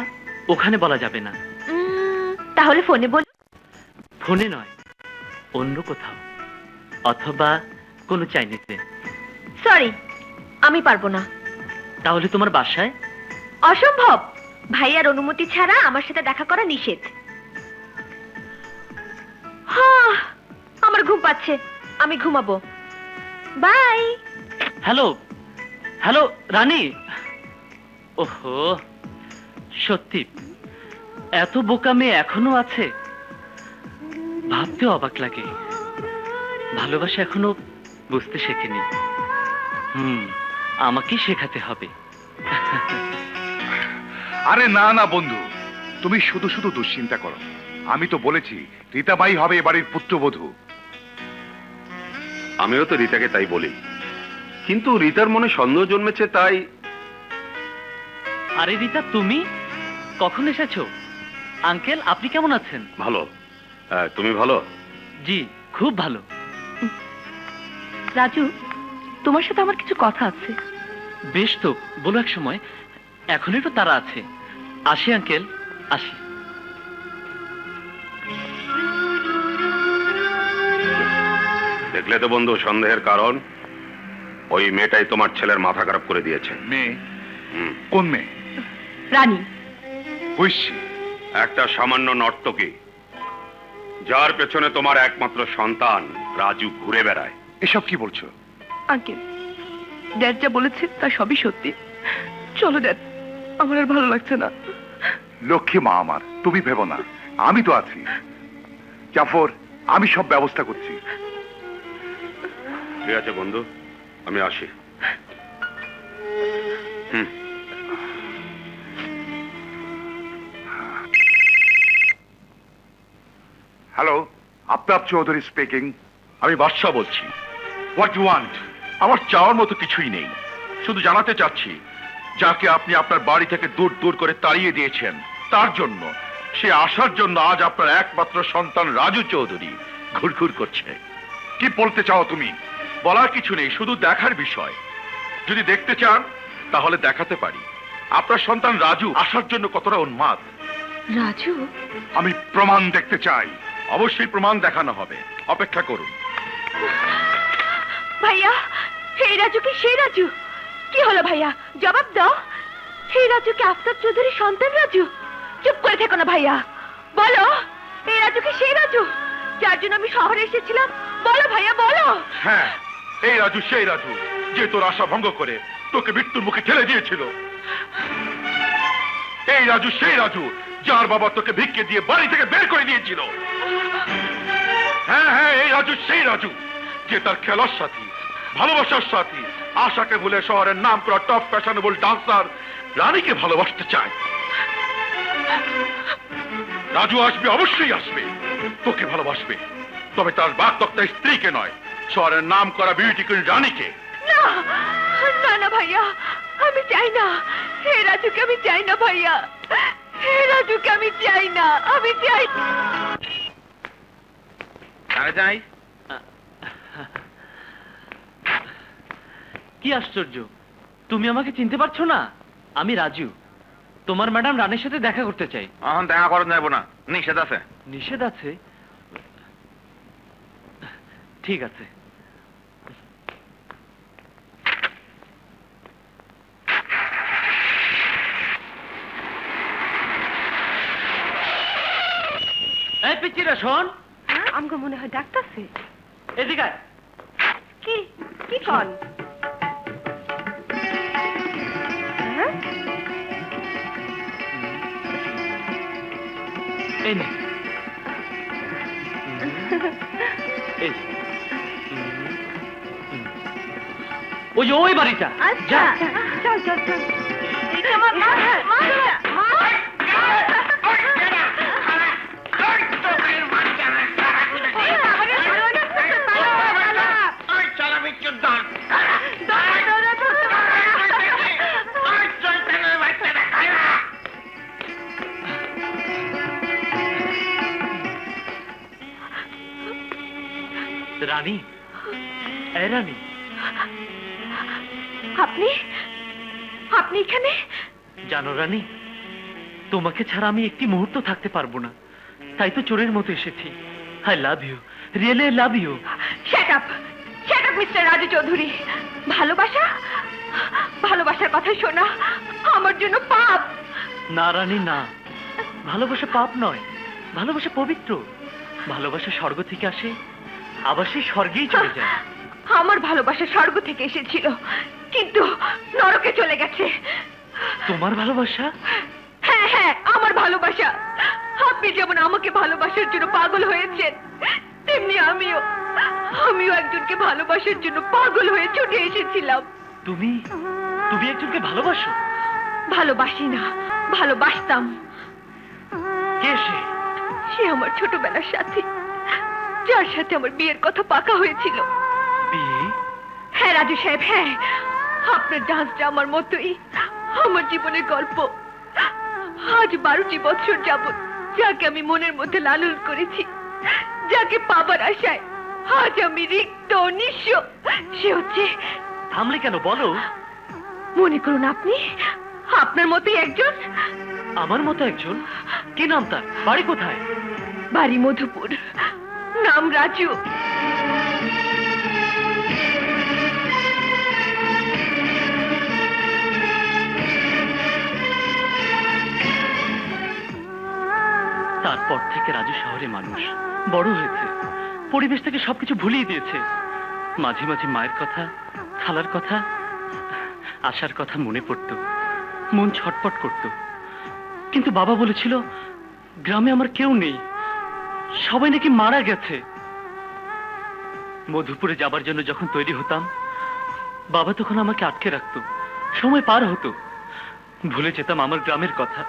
ওখানে বলা যাবে না। তাহলে ফোনে বল। ফোনে নয়, অন্য কোথাও, অথবা কোনো চাইনিজে। সরি, আমি পারবো না। তাহলে তোমার বাসায়? অসম্ভব, ভাইয়ার অনুমতি ছাড়া আমার সাথে দেখা করা নিষেধ। আমার ঘুম পাচ্ছে, আমি ঘুমাবো। বাই। হ্যালো হ্যালো রানী। ওহো, সত্যি এত বোকা মেয়ে এখনো আছে, ভাবতে অবাক লাগে। ভালোবাসা এখনো বুঝতে শেখেনি। আমাকেই শেখাতে হবে। আরে না না বন্ধু, তুমি শুধু শুধু দুশ্চিন্তা করো। আমি তো বলেছি রীতাবাই হবে এ বাড়ির পুত্রবধূ। আমিও তো রীতাকে তাই বলি, কিন্তু রীতার মনে সন্দেহ জন্মেছে তাই। আরে রীতা, তুমি কখন এসেছো? আঙ্কেল, আপনি কেমন আছেন? ভালো। তুমি ভালো? জি, খুব ভালো। রাজু, তোমার সাথে আমার কিছু কথা আছে। বেশ তো, বলো এক সময়। এখনই তো তারা আছে। আসি আঙ্কেল, আসি। দেখলে তো বন্ধু সন্দেহের কারণ, ওই মেয়েটাই তোমার ছেলের মাথা খারাপ করে দিয়েছে। মেয়ে? কোন মেয়ে? রানী। বুঝছি। একটা সামান্য নর্তকী, যার পেছনে তোমার একমাত্র সন্তান রাজু ঘুরে বেড়ায়। এসব কি বলছো? আঙ্কেল, ড্যাড যা বলেছে তা সবই সত্যি। চলো ড্যাড, আমার আর ভালো লাগছে না। লক্ষ্মী মা আমার, তুমি ভেবো না, আমি তো আছি। জাফর, আমি সব ব্যবস্থা করছি। ঠিক আছে বন্ধু, আমি আসি। Hello, Aftab Chowdhury speaking. আমি বাদশা বলছি। What you want? আমার চাওয়ার মতো কিছুই নেই, শুধু জানাতে চাচ্ছি, যাকে আপনি আপনার বাড়ি থেকে দূর দূর করে তাড়িয়ে দিয়েছেন, তার জন্য, সে আসার জন্য আজ আপনার একমাত্র সন্তান রাজু চৌধুরী ঘুরঘুর করছে। কি বলতে চাও তুমি? বলার কিছু নেই, শুধু দেখার বিষয়। যদি দেখতে চান তাহলে দেখাতে পারি আপনার সন্তান রাজু আসার জন্য কতটা উন্মাদ। রাজু? আমি প্রমাণ দেখতে চাই। অবশ্যই প্রমাণ দেখানো হবে, অপেক্ষা করুন। ভাইয়া, এই রাজু কি সেই রাজু? কি হলো ভাইয়া, জবাব দাও। এই রাজু কি আফতাব চৌধুরীর সন্তান রাজু? চুপ করে থেকো না ভাইয়া, বলো এই রাজু কি সেই রাজু যার জন্য আমি শহরে এসেছিলাম? বলো ভাইয়া, বলো। হ্যাঁ, এই রাজু সেই রাজু যে তোর আশা ভঙ্গ করে তোকে মৃত্যুর মুখে ঠেলে দিয়েছিল। এই রাজু সেই রাজু যার বাবা তোকে ভিক্ষে দিয়ে বাড়ি থেকে বের করে দিয়েছিল। হ্যাঁ হ্যাঁ, এই রাজু সেই রাজু যে তার খেলার সাথী, ভালোবাসার সাথী আশাকে ভুলে শহরের নাম করা টপ ফ্যাশনেবল ডান্সার রানীকে ভালোবাসতে চায়। রাজু আসবে, অবশ্যই আসবে, তোকে ভালোবাসবে, তবে তার বাগদত্তা স্ত্রীকে নয়, শহরের নাম করা বিউটি কুইন রানীকে। না না না ভাইয়া, আমি চাই না। এই রাজুকে আমি চাই না ভাইয়া, এই রাজুকে আমি চাই না, আমি চাই। যাই। কি আশ্চর্য, তুমি আমাকে চিনতে পারছো না? আমি রাজু, তোমার ম্যাডাম রানীর সাথে দেখা করতে চাই। এখন দেখা করা যাবো না, নিষেধ আছে। নিষেধ আছে? ঠিক আছে। এই পিচ্চিরা শোন। আমগো মনে হয় ডাক্তারছে। এদিকে আয়। কি কি কন? এই নে। এই। ওই ওই বাড়িটা। আচ্ছা, চল চল চল। এটা আমার মা, মা, মা। রানী, এই রানী, আপনি আপনি এখানে? জানো রানী, তোমাকে ছাড়া আমি একটি মুহূর্ত থাকতে পারবো না, তাই তো চোরের মতো এসেছি। I love you, really I love you. Shut up mister Raju Chowdhury. ভালোবাসা, ভালোবাসার কথা শোনা আমার জন্য পাপ। না রানী না, ভালোবাসা পাপ নয়, ভালোবাসা পবিত্র। ভালোবাসা স্বর্গ থেকে আসে, আবার সেই স্বর্গেই চলে যায়। আমার ভালোবাসা স্বর্গ থেকে এসেছিল, কিন্তু নরকে চলে গেছে। তোমার ভালোবাসা? হ্যাঁ হ্যাঁ হ্যাঁ, আমার ভালোবাসা। আপনি যেমন আমাকে ভালোবাসার জন্য পাগল হয়েছেন, তেমনি আমিও একজনকে ভালোবাসার জন্য পাগল হয়ে ছুটে এসেছিলাম। তুমি তুমি একজনকে ভালোবাসো? ভালোবাসি না, ভালোবাসতাম। কে সে? সে আমার ছোটবেলার সাথী, যার সাথে আমার বিয়ের কথা পাকা হয়েছিল। বিয়ে? হ্যাঁ রাজু সাহেব, হ্যাঁ। আপনার ডান্সটা আমার মতোই আমার জীবনের গল্প। আজ 12টি বছর যাবত যাকে আমি মনের মধ্যে লালন করেছি, যাকে পাবার আশায় আজ আমি রিক্ত নিঃস্ব, সে হচ্ছে। থামলে কেন, বলো। মনে করুন আপনার মতোই একজন। আমার মতো একজন? কি নাম তার? বাড়ি কোথায়? বাড়ি মধুপুর, নাম রাজু। তারপর থেকে রাজু শহরে মানুষ, বড় হয়েছে, পরিবেশ থেকে সবকিছু ভুলিয়ে দিয়েছে। মাঝে মাঝে মায়ের কথা, খালার কথা, আশার কথা মনে পড়তো, মন ছটপট করত। কিন্তু বাবা বলেছিল গ্রামে আমার কেউ নেই, সবাই নাকি মারা গেছে। মধুপুরে যাবার জন্য যখন তৈরি হতাম, বাবা তখন আমাকে আটকে রাখতো। সময় পার হতো, ভুলে যেতাম আমার গ্রামের কথা,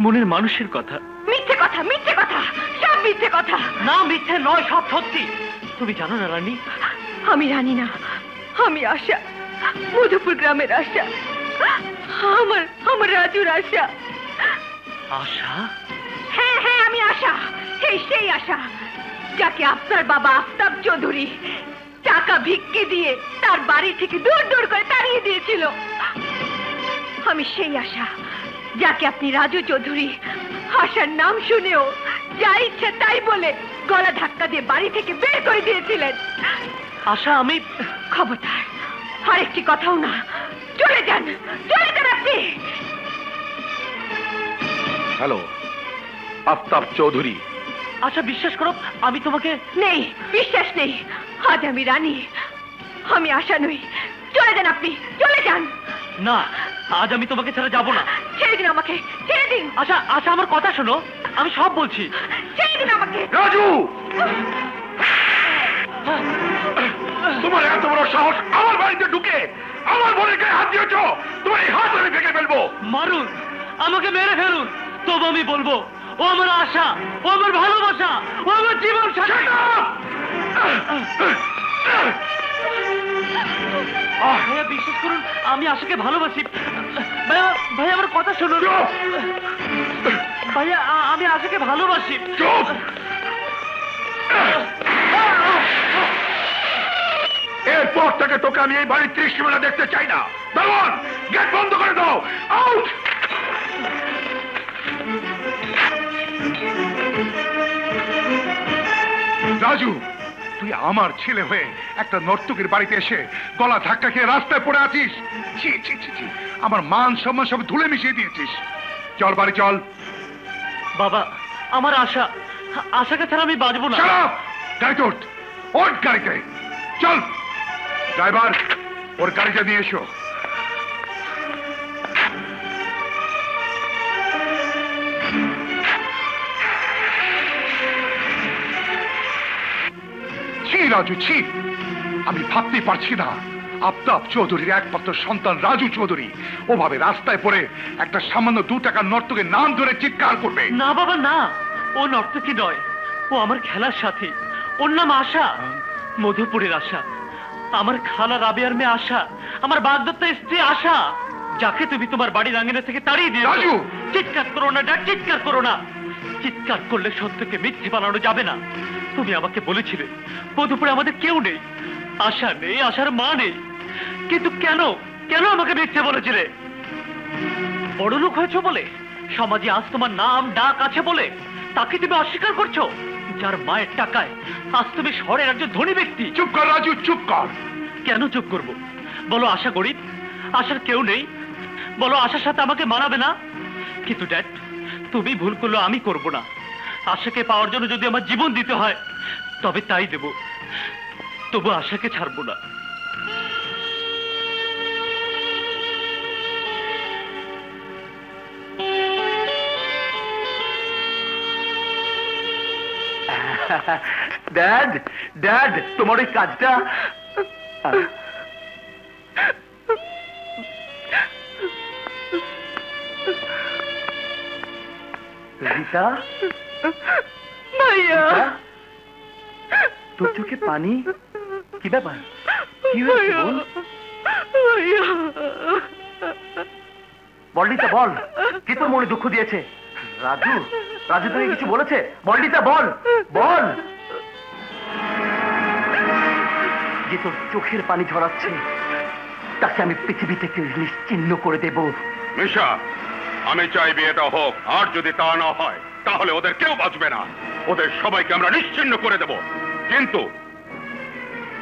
মনের মানুষের কথা। মিথ্যে কথা, মিথ্যে কথা, সব মিথ্যে কথা। না, মিথ্যে নয়, সব সত্যি। তুমি জানো না রানী? আমি জানি না, আমি আশা, মধুপুর গ্রামের আশা, আমার রাজুর আশা। আশা? হ্যাঁ হ্যাঁ, আমি আশা, সেই আশা যাকে আপনার বাবা আফতাব চৌধুরী টাকা ভিক্ষে দিয়ে তার বাড়ি থেকে দূর দূর করে তাড়িয়ে দিয়েছিল। আমি সেই আশা যাকে আপনি রাজু চৌধুরী আশার নাম শুনেও যা ইচ্ছে তাই বলে গলা ধাক্কা দিয়ে বাড়ি থেকে বের করে দিয়েছিলেন। আশা, আমি খবরদার আরেকটি কথাও না, চলে যান, চলে যান আপনি। হ্যালো, আফতাব চৌধুরী। আশা, বিশ্বাস করো, আমি তোমাকে। নেই, বিশ্বাস নেই। আজ আমি রানী, আমি আশা নই। চলে যান আপনি, চলে যান। না, আজ আমি তোমাকে ছেড়ে যাব না। ছেড়ে দিন আমাকে, ছেড়ে দিন। আশা, আশা, আমার কথা শোনো, আমি সব বলছি। ছেড়ে দিন আমাকে। রাজু, তোমার এত বড় সাহস আমার বাড়িতে ঢুকে আমার বোনের গায়ে হাত দিয়েছ? তোমার এই হাত আমি ভেঙে ফেলবো। মারুন, আমাকে মেরে ফেলুন, তবু আমি বলবো ও আমার আশা, ও আমার ভালোবাসা, ও আমার জীবন সাথী। ভাইয়া, বিশ্বাস করুন, আমি আশাকে ভালোবাসি। ভাইয়া, ভাইয়া, আমার কথা শুনুন। ভাইয়া, আমি আশাকে ভালোবাসি। চুপ! এরপর থেকে তোকে আমি এই বাড়ির দৃশ্যমেলা দেখতে চাই না। দারোয়ান, গেট বন্ধ করে দাও। আউট! রাজু, তুই আমার ছেলে হয়ে একটা নর্তকীর বাড়িতে এসে গলা ধাক্কা খেয়ে রাস্তায় পড়ে আছিস। ছি ছি ছি ছি, আমার মান সম্মান সব ধুলে মিশিয়ে দিয়েছিস। চল বাড়ি চল। বাবা, আমার আশা, আশাকে ছাড়া আমি বাঁচবো না। চলো, গাড়িতে ওঠ, ওঠ গাড়িতে, চল। ড্রাইভার, ওর গাড়িটা নিয়ে এসো। ছি রাজু, ছি! আমি ভাবতেই পারছি না আফতাব চৌধুরীর একমাত্র সন্তান রাজু চৌধুরী ওভাবে রাস্তায় পড়ে একটা সামান্য 2 টাকার নর্তকের নাম ধরে চিৎকার করবে। না বাবা, না, ও নর্তকী নয়, ও আমার খেলার সাথী। ওর নাম আশা, মধুপুরের আশা, আমার খালা রাবেয়ার মেয়ে আশা, আমার বাগদত্তা স্ত্রী আশা, যাকে তুমি তোমার বাড়ির আঙিনা থেকে তাড়িয়ে দিয়েছো। রাজু! চিৎকার করো না ড্যাড, চিৎকার করো না। চিৎকার করলে সত্যকে মিথ্যে বানানো যাবে না। তুমি আমাকে বলেছিলে মধুপুরে আমাদের কেউ নেই, আশা নেই, আশার মা নেই। কিন্তু কেন কেন আমাকে মিথ্যে বলেছিলে? বড় লোক হয়েছো বলে, সমাজে আজ তোমার নাম ডাক আছে বলে তাকে তুমি অস্বীকার করছো? যার মায়ের টাকায় আজ তুমি শহরের একজন ধনী ব্যক্তি। চুপ কর রাজু, চুপ কর। কেন চুপ করব? বলো আশা গরিব, আশার কেউ নেই, বলো আশার সাথে আমাকে মানাবে না। কিন্তু ড্যাড, তুমি ভুল করলো, আমি করব না। আশাকে পাওয়ার জন্য যদি আমার জীবন দিতে হয় তবে তাই দেব, তবু আশাকে ছাড়বো না। ড্যাড ড্যাড তোমার ওই কাজটা রীতা ভাইয়া রীতা? তোর চোখে পানি কি ব্যাপার কি হয়েছে বোন? বল রীতা বল কি তোর মনে দুঃখ দিয়েছে? রাজু রাজু তোকে কিছু বলেছে? বল রীতা বল বল। যে তোর চোখের পানি ঝরাচ্ছে তাকে আমি পৃথিবী থেকে নিশ্চিহ্ন করে দেব। মিশা, আমি চাই বিয়েটা হোক, আর যদি তা না হয় তাহলে ওদের কেউ বাঁচবে না, ওদের সবাইকে আমরা নিশ্চিহ্ন করে দেব। কিন্তু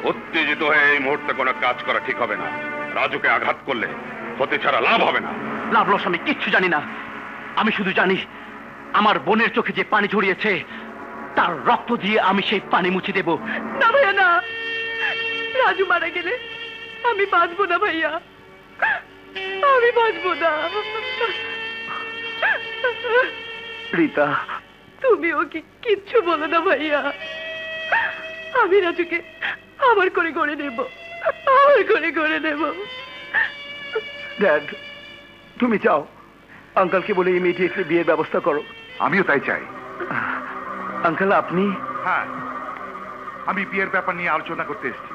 উত্তেজিত হয়ে এই মুহূর্তে কোনো কাজ করা ঠিক হবে না। রাজুকে আঘাত করলে ক্ষতি ছাড়া লাভ হবে না। লাভ লস আমি কিচ্ছু জানি না, আমি শুধু জানি আমার বোনের চোখে যে পানি ঝরিয়েছে তার রক্ত দিয়ে আমি সেই পানি মুছে দেব। না ভাইয়া না, রাজু মারা গেলে আমি বাঁচবো না ভাইয়া, আমি বাঁচবো না। রীতা তুমি ওকে কিচ্ছু বলো না ভাইয়া, আমি রাজুকে আমার করে গড়ে নেব, আমার করে গড়ে নেব। ড্যাড তুমি যাও, আঙ্কেলকে বলে ইমিডিয়েটলি বিয়ের ব্যবস্থা করো। আমিও তাই চাই। আঙ্কেল আপনি? হ্যাঁ, আমি বিয়ের ব্যাপার নিয়ে আলোচনা করতে এসেছি।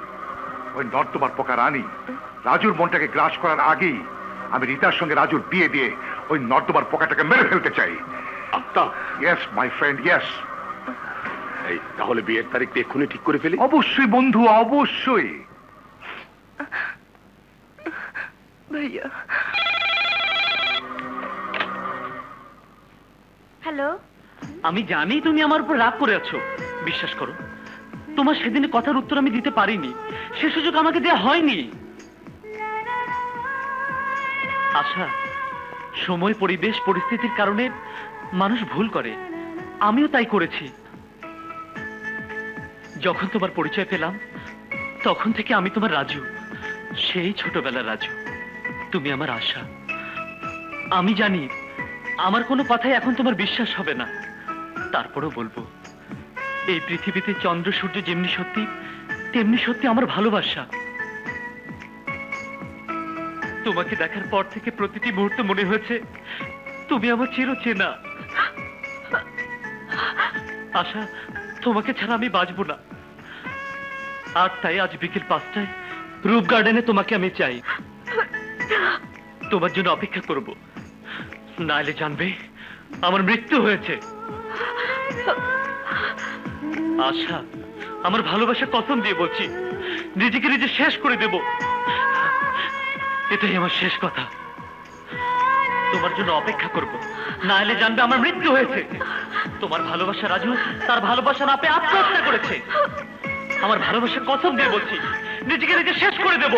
ওই নর্দমার পোকা রানী রাজুর মনটাকে গ্রাস করার আগেই আমি রীতার সঙ্গে রাজুর বিয়ে দিয়ে ওই নর্দমার পোকাটাকে মেরে ফেলতে চাই। Yes my friend, yes. এই তাহলে বিয়ের তারিখটা এক্ষুনি ঠিক করে ফেলি। অবশ্যই বন্ধু, অবশ্যই। ভাইয়া হ্যালো, আমি জানি তুমি আমার উপর রাগ করে আছো। বিশ্বাস করো, তোমার সেদিনের কথার উত্তর আমি দিতে পারিনি, সে সুযোগ আমাকে দেওয়া হয়নি। আশা, সময় পরিবেশ পরিস্থিতির কারণে মানুষ ভুল করে, আমিও তাই করেছি। যখন তোমার পরিচয় পেলাম তখন থেকে আমি তোমার রাজু, সেই ছোটবেলার রাজু। তুমি আমার আশা। আমি জানি আমার কোনো কথাই এখন তোমার বিশ্বাস হবে না, তারপরও বলবো, এই পৃথিবীতে চন্দ্র সূর্য যেমনি সত্যি তেমনি সত্যি আমার ভালোবাসা। তোমাকে দেখার পর থেকে প্রতিটি মুহূর্তে মনে হয়েছে তুমি আমার চিরচেনা। আশা, তোমাকে ছাড়া আমি বাঁচবো না। আর তাই আজ বিকেল 5টায় রূপ গার্ডেনে তোমাকে আমি চাই। তোমার জন্য অপেক্ষা করব, নাইলে জানবে আমার মৃত্যু হয়েছে। আশা, আমার ভালোবাসা কসম দিয়ে বলছি, নিজেকে নিজে শেষ করে দেব। এটাই আমার শেষ কথা। তোমার জন্য অপেক্ষা করব, নাইলে জানবে আমার মৃত্যু হয়েছে। তোমার ভালোবাসা রাজু তার ভালোবাসা না পেয়ে আত্মহত্যা করেছে। আমার ভালোবাসা কসম দিয়ে বলছি, নিজেকে নিজে শেষ করে দেব।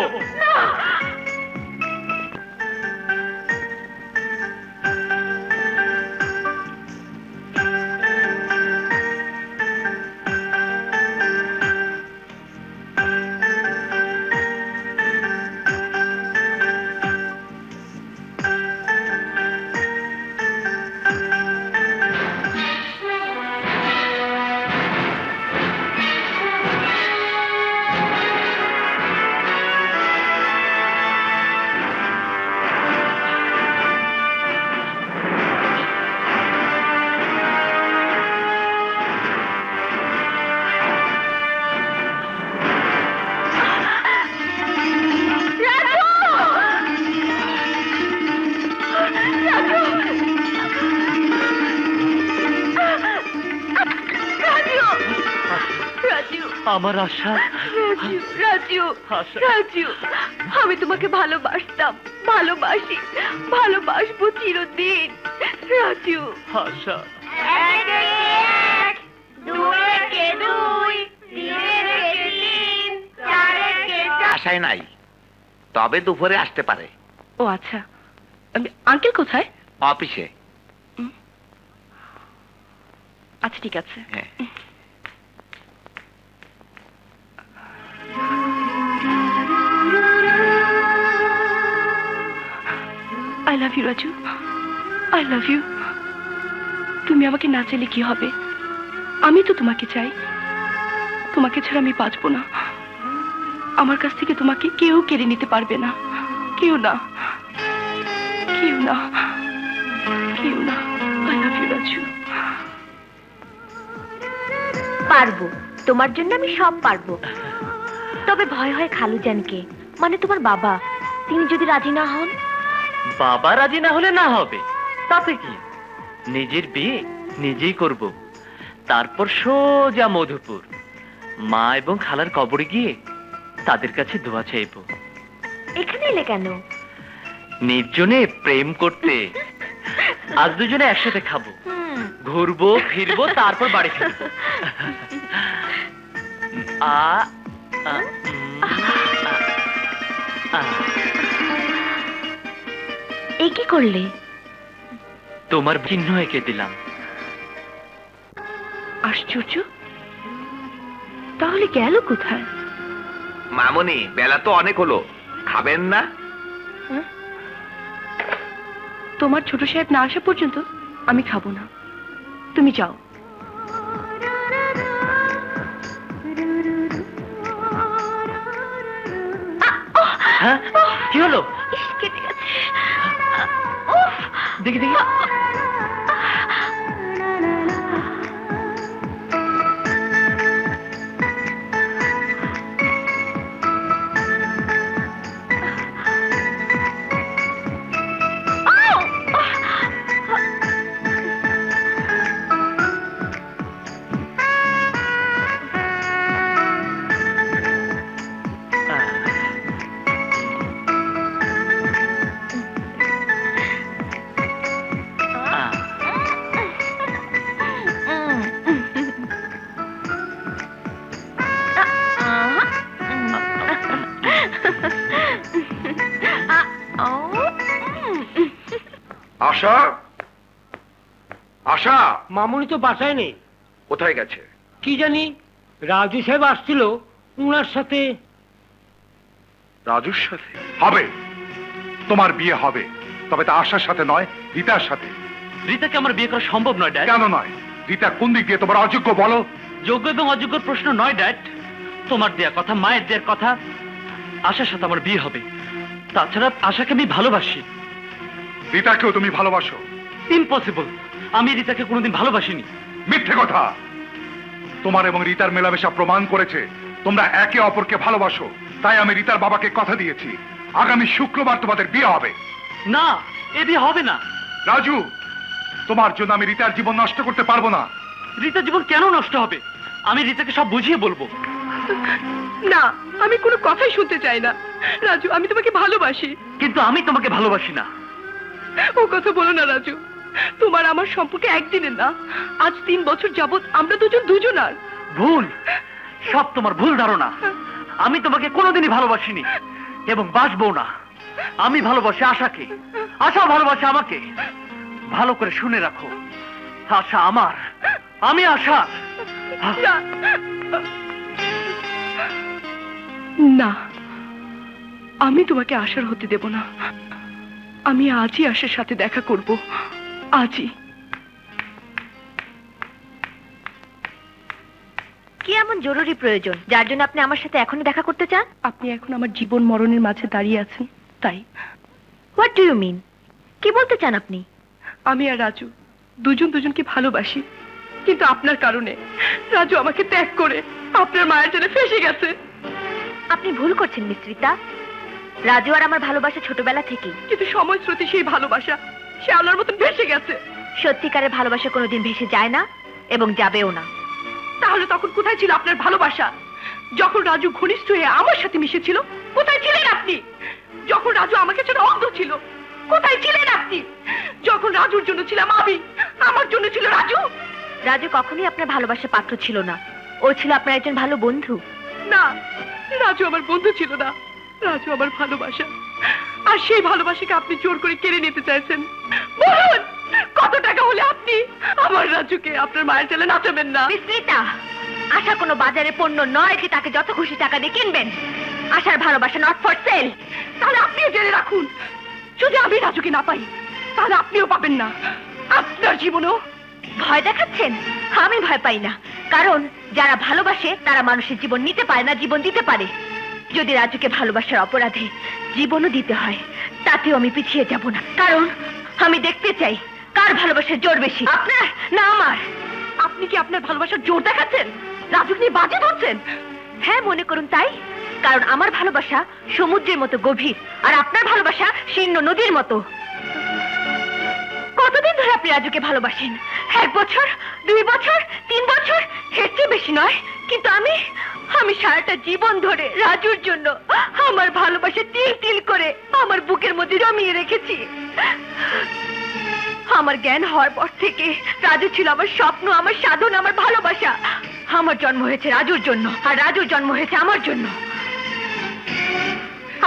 আমার আশা, রাজু রাজু আশা। রাজু, আমি তোমাকে ভালোবাসতাম, ভালোবাসি, ভালোবাসবো চিরদিন। রাজু আশা, আশায় নাই, তবে দুপুরে আসতে পারে। ও আচ্ছা, আঙ্কেল কোথায়? অফিসে। আচ্ছা ঠিক আছে। হ্যাঁ। I love you Raju, I love you. তুমি আমাকে না চাইলে কি হবে, আমি তো তোমাকে চাই। তোমাকে ছাড়া আমি বাঁচবো না। আমার কাছ থেকে তোমাকে কেউ কেড়ে নিতে পারবে না, কেউ না, কেউ না, কেউ না। I love you Raju. পারবো, তোমার জন্য আমি সব পারবো। তবে ভয় হয় খালুজানকে, মানে তোমার বাবা। তিনি যদি রাজি না হন? বাবা রাজি না হলে না হবে, তাতে কি? নিজের বিয়ে নিজেই করব, তারপর সোজা মধুপুর মা এবং খালার কবরে গিয়ে তাদের কাছে দোয়া চাইব। এখানে এলে কেন? নির্জনে প্রেম করতে। আজ দুজনে একসাথে খাবো, ঘুরবো ফিরবো, তারপর বাড়ি ফিরবো। আ আ, আ। এ কি করলে? তোমার চিহ্ন এঁকে দিলাম। আশ্চর্য, তাহলে গেল কোথায়? মামুনি, বেলা তো অনেক হলো, খাবেন না? তোমার ছোট সাহেব না আসা পর্যন্ত আমি খাবো না, তুমি যাও। হ্যাঁ, কি হলো? কেটে গেছে। দেখি দেখি। আশা, আশা, মামুনি তো বাসায় নেই। কোথায় গেছে? কি জানি, রাজু সাহেব আসছিল, উনার সাথে। রাজুর সাথে? হবে, তোমার বিয়ে হবে, তবে তা আশার সাথে নয়, রীতার সাথে। রীতাকে আমার বিয়ে করা সম্ভব নয়, ড্যাড। কেন নয়? রীতা কোন দিক দিয়ে তোমার অযোগ্য বলো? যোগ্য এবং অযোগ্যর প্রশ্ন নয়, ড্যাড। তোমার দেয়া কথা, মায়ের দেয়ার কথা, আশার সাথে আমার বিয়ে হবে। তাছাড়া আশাকে আমি ভালোবাসি। রীতাকেও তুমি ভালোবাসো? ইম্পসিবল, আমি রীতাকে কোনোদিন ভালোবাসিনি। মিথ্যে কথা। তোমার এবং রীতার মেলামেশা প্রমাণ করেছে তোমরা একে অপরকে ভালোবাসো। তাই আমি রীতার বাবাকে কথা দিয়েছি, আগামী শুক্রবার তোমাদের বিয়ে হবে। না, এ বিয়ে হবে না। রাজু, তোমার জন্য আমি রীতার জীবন নষ্ট করতে পারবো না। রীতার জীবন কেন নষ্ট হবে? আমি রীতাকে সব বুঝিয়ে বলবো। না, আমি কোনো কথাই শুনতে চাই না। রাজু, আমি তোমাকে ভালোবাসি। কিন্তু আমি তোমাকে ভালোবাসি না। ও কথা বলো না রাজু, তোমার আমার সম্পর্কে একদিনের না, আজ 3 বছর যাবত আমরা দুজনার। ভুল, সব তোমার ভুল ধারণা। আমি তোমাকে কোনোদিনই ভালোবাসিনি এবং বাসবো না। আমি ভালোবাসি আশাকে, আশা ভালোবাসে আমাকে। ভালো করে শুনে রাখো, আশা আমার, আমি আশা। না, আমি তোমাকে আশার হতে দেব না। আমি আজই আশার সাথে দেখা করব, আজই। কি এমন জরুরি প্রয়োজন যার জন্য আপনি আমার সাথে এখনই দেখা করতে চান? আপনি এখন আমার জীবন মরণের মাঝে দাঁড়িয়ে আছেন, তাই। What do you mean? কি বলতে চান আপনি? আমি আর রাজু দুজনকে ভালোবাসি, কিন্তু আপনার কারণে রাজু আমাকে ত্যাগ করে আপনার মায়ের জালে ফেসে গেছে। আপনি ভুল করছেন মিস্ত্রিতা। রাজু আর আমার ভালোবাসা ছোটবেলা থেকেই। কিন্তু সময় স্রোতে সেই ভালোবাসা শ্যাওলার মতন ভেসে গেছে। সত্যিকারের ভালোবাসা কোনোদিন ভেসে যায় না এবং যাবেও না। তাহলে তখন কোথায় ছিল আপনার ভালোবাসা? যখন রাজু ঘনিষ্ঠ হয়ে আমার সাথে মিশেছিল, কোথায় ছিলেন আপনি? যখন রাজু আমাকে ছেড়ে অন্ধ ছিল, কোথায় ছিলেন আপনি? যখন রাজুর জন্য ছিলাম আমি, আমার জন্য ছিল রাজু। রাজু কখনোই আপনার ভালোবাসার পাত্র ছিল না, ও ছিল আপনার একজন ভালো বন্ধু। না, রাজু আমার বন্ধু ছিল না, রাজু আমার ভালোবাসা। আর সেই ভালোবাসাকে আপনি জোর করে কেড়ে নিতে চাইছেন। বলুন, কত টাকা হলে আপনি আমার রাজুকে আপনার মায়ের জালে নাচাবেন না? মিস্ত্রিতা, আশা কোনো বাজারে পণ্য নয় যে তাকে যত খুশি টাকা দিয়ে কিনবেন। আশার ভালোবাসা নট ফর সেল। তাহলে আপনিও জেনে রাখুন, যদি আমি রাজুকে না পাই, তাহলে আপনিও পাবেন না। আপনার জীবনও। ভয় দেখাচ্ছেন? আমি ভয় পাই না, কারণ যারা ভালোবাসে তারা মানুষের জীবন নিতে পারে না, জীবন দিতে পারে। যদি রাজুকে ভালোবাসার অপরাধে জীবনও দিতে হয়, তাতেও আমি পিছিয়ে যাব না। কারণ আমি দেখতে চাই কার ভালোবাসার জোর বেশি, আপনার না আমার। আপনি কি আপনার ভালোবাসার জোর দেখাচ্ছেন? রাজুকে নিয়ে বাজি ধরছেন? হ্যাঁ, মনে করুন তাই। কারণ আমার ভালোবাসা সমুদ্রের মতো গভীর, আর আপনার ভালোবাসা শীর্ণ নদীর মতো। কতদিন ধরে আপনি রাজুকে ভালোবাসেন? 1 বছর, 2 বছর, 3 বছর, এর চেয়ে বেশি নয়। কিন্তু আমি সারাটা জীবন ধরে রাজুর জন্য আমার ভালোবাসা তিল তিল করে আমার বুকের মধ্যে জমিয়ে রেখেছি। আমার জ্ঞান হওয়ার পর থেকে রাজু ছিল আমার স্বপ্ন, আমার সাধন, আমার ভালোবাসা। আমার জন্ম হয়েছে রাজুর জন্য, আর রাজুর জন্ম হয়েছে আমার জন্য।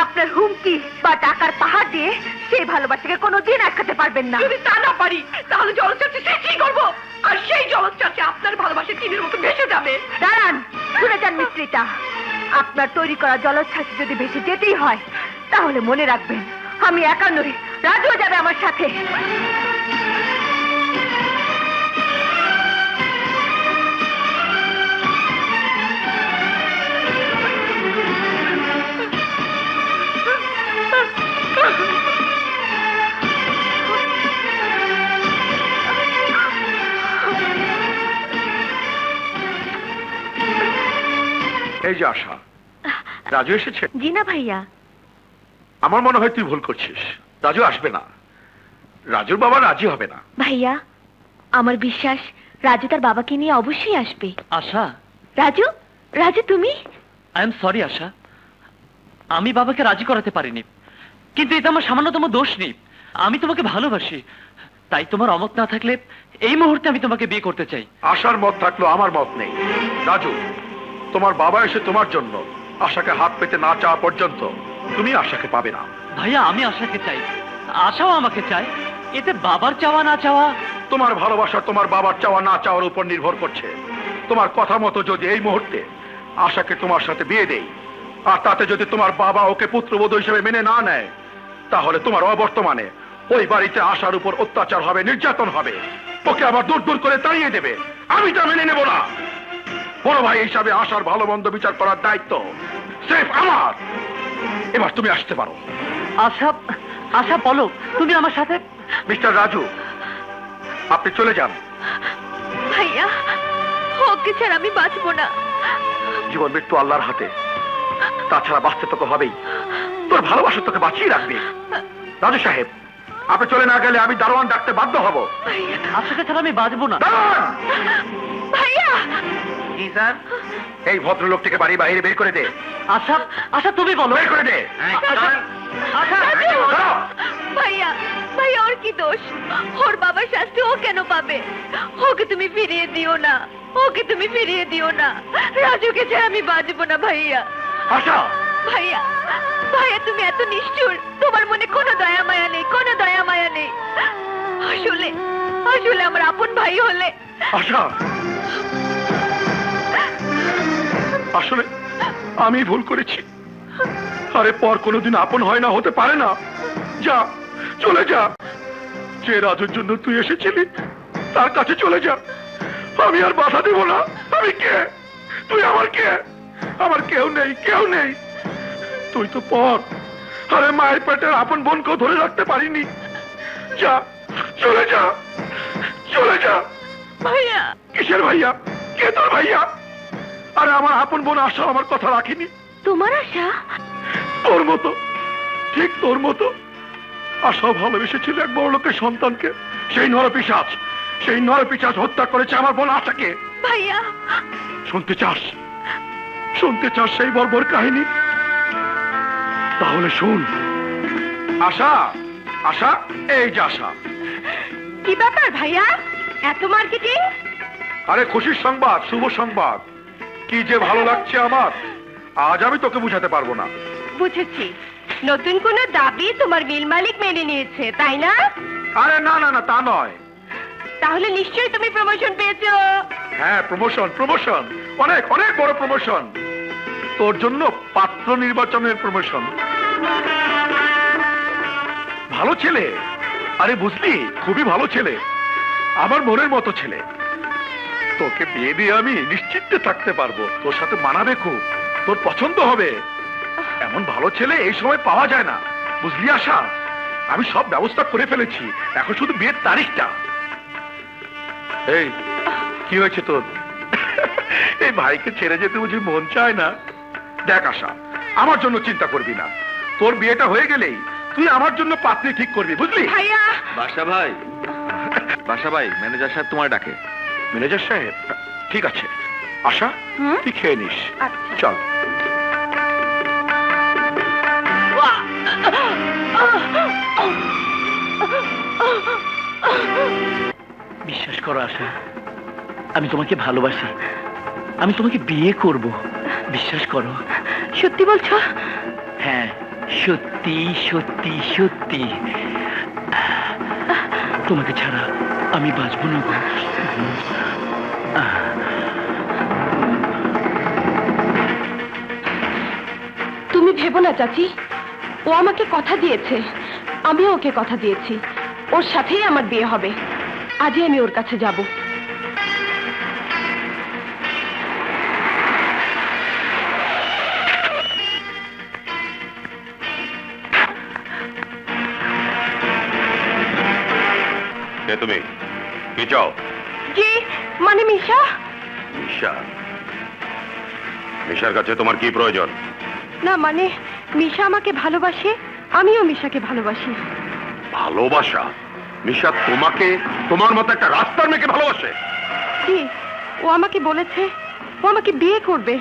আপনার হুমকি বা টাকার পাহাড় দিয়ে সেই ভালোবাসাকে কোনোদিন আটকাতে পারবেন না। যদি তা না পারি তাহলে জলচ্ছাসে শেষই করবো, আর সেই জলচ্ছাসে আপনার ভালোবাসা তীরের মতো ভেসে যাবে। দাঁড়ান, শুনে যান মিস্ত্রিটা। আপনার তৈরি করা জলোচ্ছ্বাসে যদি ভেসে যেতেই হয়, তাহলে মনে রাখবেন আমি একা নই, রাজুও যাবে আমার সাথে। এই যে আশা, রাজু এসেছে? জি না ভাইয়া। আমার মনে হয় তুই ভুল করছিস। রাজু আসবে না, রাজুর বাবা রাজি হবে না। ভাইয়া, আমার বিশ্বাস রাজু তার বাবাকে নিয়ে অবশ্যই আসবে। আশা, রাজু, রাজু তুমি? আই এম সরি আশা, আমি বাবাকে রাজি করাতে পারিনি, কিন্তু এটা আমার সামান্যতম দোষ নেই। আমি তোমাকে ভালোবাসি, তাই তোমার অমত না থাকলে এই মুহূর্তে আমি তোমাকে বিয়ে করতে চাই। আশার মত থাকলো আমার মত নেই। রাজু, তোমার বাবা এসে তোমার জন্য আশাকে হাত পেতে না চাওয়া পর্যন্ত তুমি আশাকে পাবে না। ভাইয়া, আমি আশাকে চাই, আশাও আমাকে চায়। এতে বাবার চাওয়া না চাওয়া। তোমার ভালোবাসা তোমার বাবার চাওয়া না চাওয়ার উপর নির্ভর করছে। তোমার কথা মতো যদি এই মুহূর্তে আশাকে তোমার সাথে বিয়ে দেই, আর তাতে যদি তোমার বাবা ওকে পুত্রবধূ হিসেবে মেনে না নেয়, তাহলে তোমার অবর্তমানে ওই বাড়িতে আশার উপর অত্যাচার হবে, নির্যাতন হবে, ওকে আবার দূর দূর করে তাড়িয়ে দেবে। আমি তা মেনে নেব না। বড় ভাই হিসাবে আশার ভালো মন্দ বিচার করার দায়িত্ব সির্ফ আমার। এবার তুমি আসতে পারো। আশা, আশা বলো, তুমি আমার সাথে। মিস্টার রাজু, আপনি চলে যান। ভাইয়া, ওকে ছাড়া আমি বাঁচবো না। জীবন মৃত্যু আল্লাহর হাতে, তাছাড়া বাঁচতে তোকে হবেই। তোর ভালোবাসা তোকে বাঁচিয়ে রাখবে। রাজু সাহেব, আপনি চলে না গেলে আমি দারোয়ান ডাকতে বাধ্য হব। আশাকে ছাড়া আমি বাঁচবো না। দারোয়ান! ভাইয়া! জি স্যার। এই ভদ্রলোকটিকে বাড়ি বাইরে বের করে দে। আশা, আশা তুমি বলো। বের করে দে। আশা, আশা, দাঁড়াও। ভাইয়া, ভাইয়া, ওর কি দোষ? ওর বাবার শাস্তি ও কেন পাবে? ওকে তুমি ফিরিয়ে দিও না, ওকে তুমি ফিরিয়ে দিও না। রাজুকে ছাড়া আমি বাঁচবো না ভাইয়া। আশা! ভাইয়া, ভাইয়া, তুমি এত নিষ্ঠুর। তোমার মনে কোনো দয়া মায়া নেই, কোনো দয়া মায়া নেই। আসলে আসলে আমার আপন ভাই হলে। আশা, আসলে আমি ভুল করেছি। আরে পর কোনোদিন আপন হয় না, হতে পারে না। যা, চলে যা। যে রাজুর জন্য তুই এসেছিলি তার কাছে চলে যা। আমি আর বাধা দেব না। আমি কে? তুই আমার কে? আমার কেউ নেই, কেউ নেই। তুই তো পর। আরে মায়ের পেটের আপন বোনকেও ধরে রাখতে পারিনি। যা, চলে যা, চলে যা। ভাইয়া! কিসের ভাইয়া? কে তোর ভাইয়া? আরে আমার আপন বোন আশা আমার কথা রাখিনি। তোমার আশা? তোর মতো, ঠিক তোর মতো। আশাও ভালোবেসেছিল এক বড় লোকের সন্তানকে। সেই নরপিশাচ, সেই নরপিশাচ হত্যা করেছে আমার বোন আশাকে। ভাইয়া! শুনতে চাস? শুনতে চাস সেই বর্বর কাহিনী? তাহলে শুন। আশা, আশা, এই যে আশা। কি ব্যাপার ভাইয়া, এত মার্কেটিং? আরে খুশির সংবাদ, শুভ সংবাদ। কি যে ভালো লাগছে আমার, আজ আমি তোকে বুঝাতে পারবো না। বুঝেছি, নতুন কোন দাবি তোমার মিল মালিক মেনে নিয়েছে, তাই না? আরে না না না, তা নয়। তাহলে নিশ্চয়ই তুমি প্রমোশন পেয়েছো। হ্যাঁ, প্রমোশন, প্রমোশন, অনেক অনেক বড় প্রমোশন। তোর জন্য পাত্র নির্বাচনের প্রমোশন। ভালো ছেলে, আরে বুঝলি, খুবই ভালো ছেলে, আমার মনের মতো ছেলে। তোকে বিয়ে দিয়ে আমি নিশ্চিন্তে থাকতে পারবো, তোর সাথে মানাবে খুব, তোর পছন্দ হবে। এমন ভালো ছেলে এই সময় পাওয়া যায় না, বুঝলি আশা? আমি সব ব্যবস্থা করে ফেলেছি, এখন শুধু বিয়ের তারিখটা। এই কি হয়েছে তোর? এই ভাইকে ছেড়ে যেতে বুঝি মন চায় না? দেখ আশা, আমার জন্য চিন্তা করবি না, তোর বিয়েটা হয়ে গেলেই তুই আমার জন্য পাত্রী ঠিক করবি, বুঝলি? ভাইয়া বাসা ভাই, ম্যানেজার সাহেব তোমার ডাকে। ম্যানেজার সাহেব, ঠিক আছে আশা, তুই খেয়ে নিস। আচ্ছা। চল। বিশ্বাস করো আশা, আমি তোমাকে ভালোবাসি, আমি তোমাকে বিয়ে করব, বিশ্বাস করো। সত্যি বলছো? হ্যাঁ, সত্যি সত্যি সত্যি। তোমাকে ছাড়া আমি বাঁচবো না গো। তুমি ভেবো না চাচি, ও আমাকে কথা দিয়েছে, আমিও ওকে কথা দিয়েছি, ওর সাথেই আমার বিয়ে হবে। আজই আমি ওর কাছে যাব। কে তুমি? কি চাও? জি, মানে মিশা? মিশা? মিশার কাছে তোমার কি প্রয়োজন? না মানে মিশা আমাকে ভালোবাসে, আমিও মিশাকে ভালোবাসি। ভালোবাসা? মিশা তোমাকে তোমার মতো একটা রাস্তার মেয়েকে ভালোবাসে? জি, ও আমাকে বলেছে ও আমাকে বিয়ে করবে।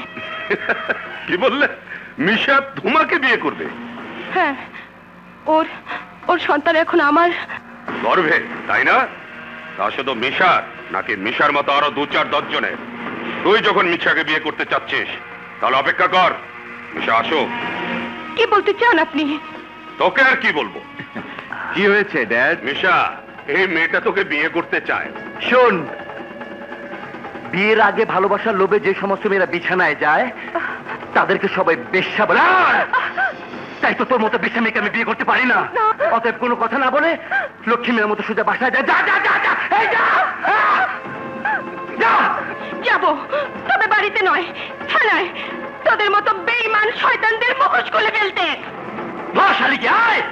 কি বললে? মিশা তোমাকে বিয়ে করবে? হ্যাঁ, ওর ওর সন্তান এখন আমার গর্ভে, তাই না? তা শুধু মিশার নাকি মিশার মতো আরো 2-4-10 জনের? তুই যখন মিশাকে বিয়ে করতে চাচ্ছিস তাহলে অপেক্ষা কর, মিশা আসুক। কি বলতে চান আপনি? তোকে আর কি বলবো? কি হয়েছে ড্যাড? মিশা, এই মেয়েটা তোকে বিয়ে করতে চায়। শোন, বিয়ের আগে ভালোবাসার লোভে যে সমস্ত মেয়েরা বিছানায় যায় তাদেরকে সবাই বেশ্যা বলে। তাই তো তোর মতো বেশ্যা মেয়েকে আমি বিয়ে করতে পারি না। অতএব কোনো কথা না বলে লক্ষ্মী মেয়ের মতো সোজা বাসায় যা। যা যা যা যা, এই যা যা। যাব, তবে বাড়িতে নয়, থানায় তোদের মতো বেঈমান শয়তানদের মুখোশ খুলে ফেলতে। বস শালিকে, আয়।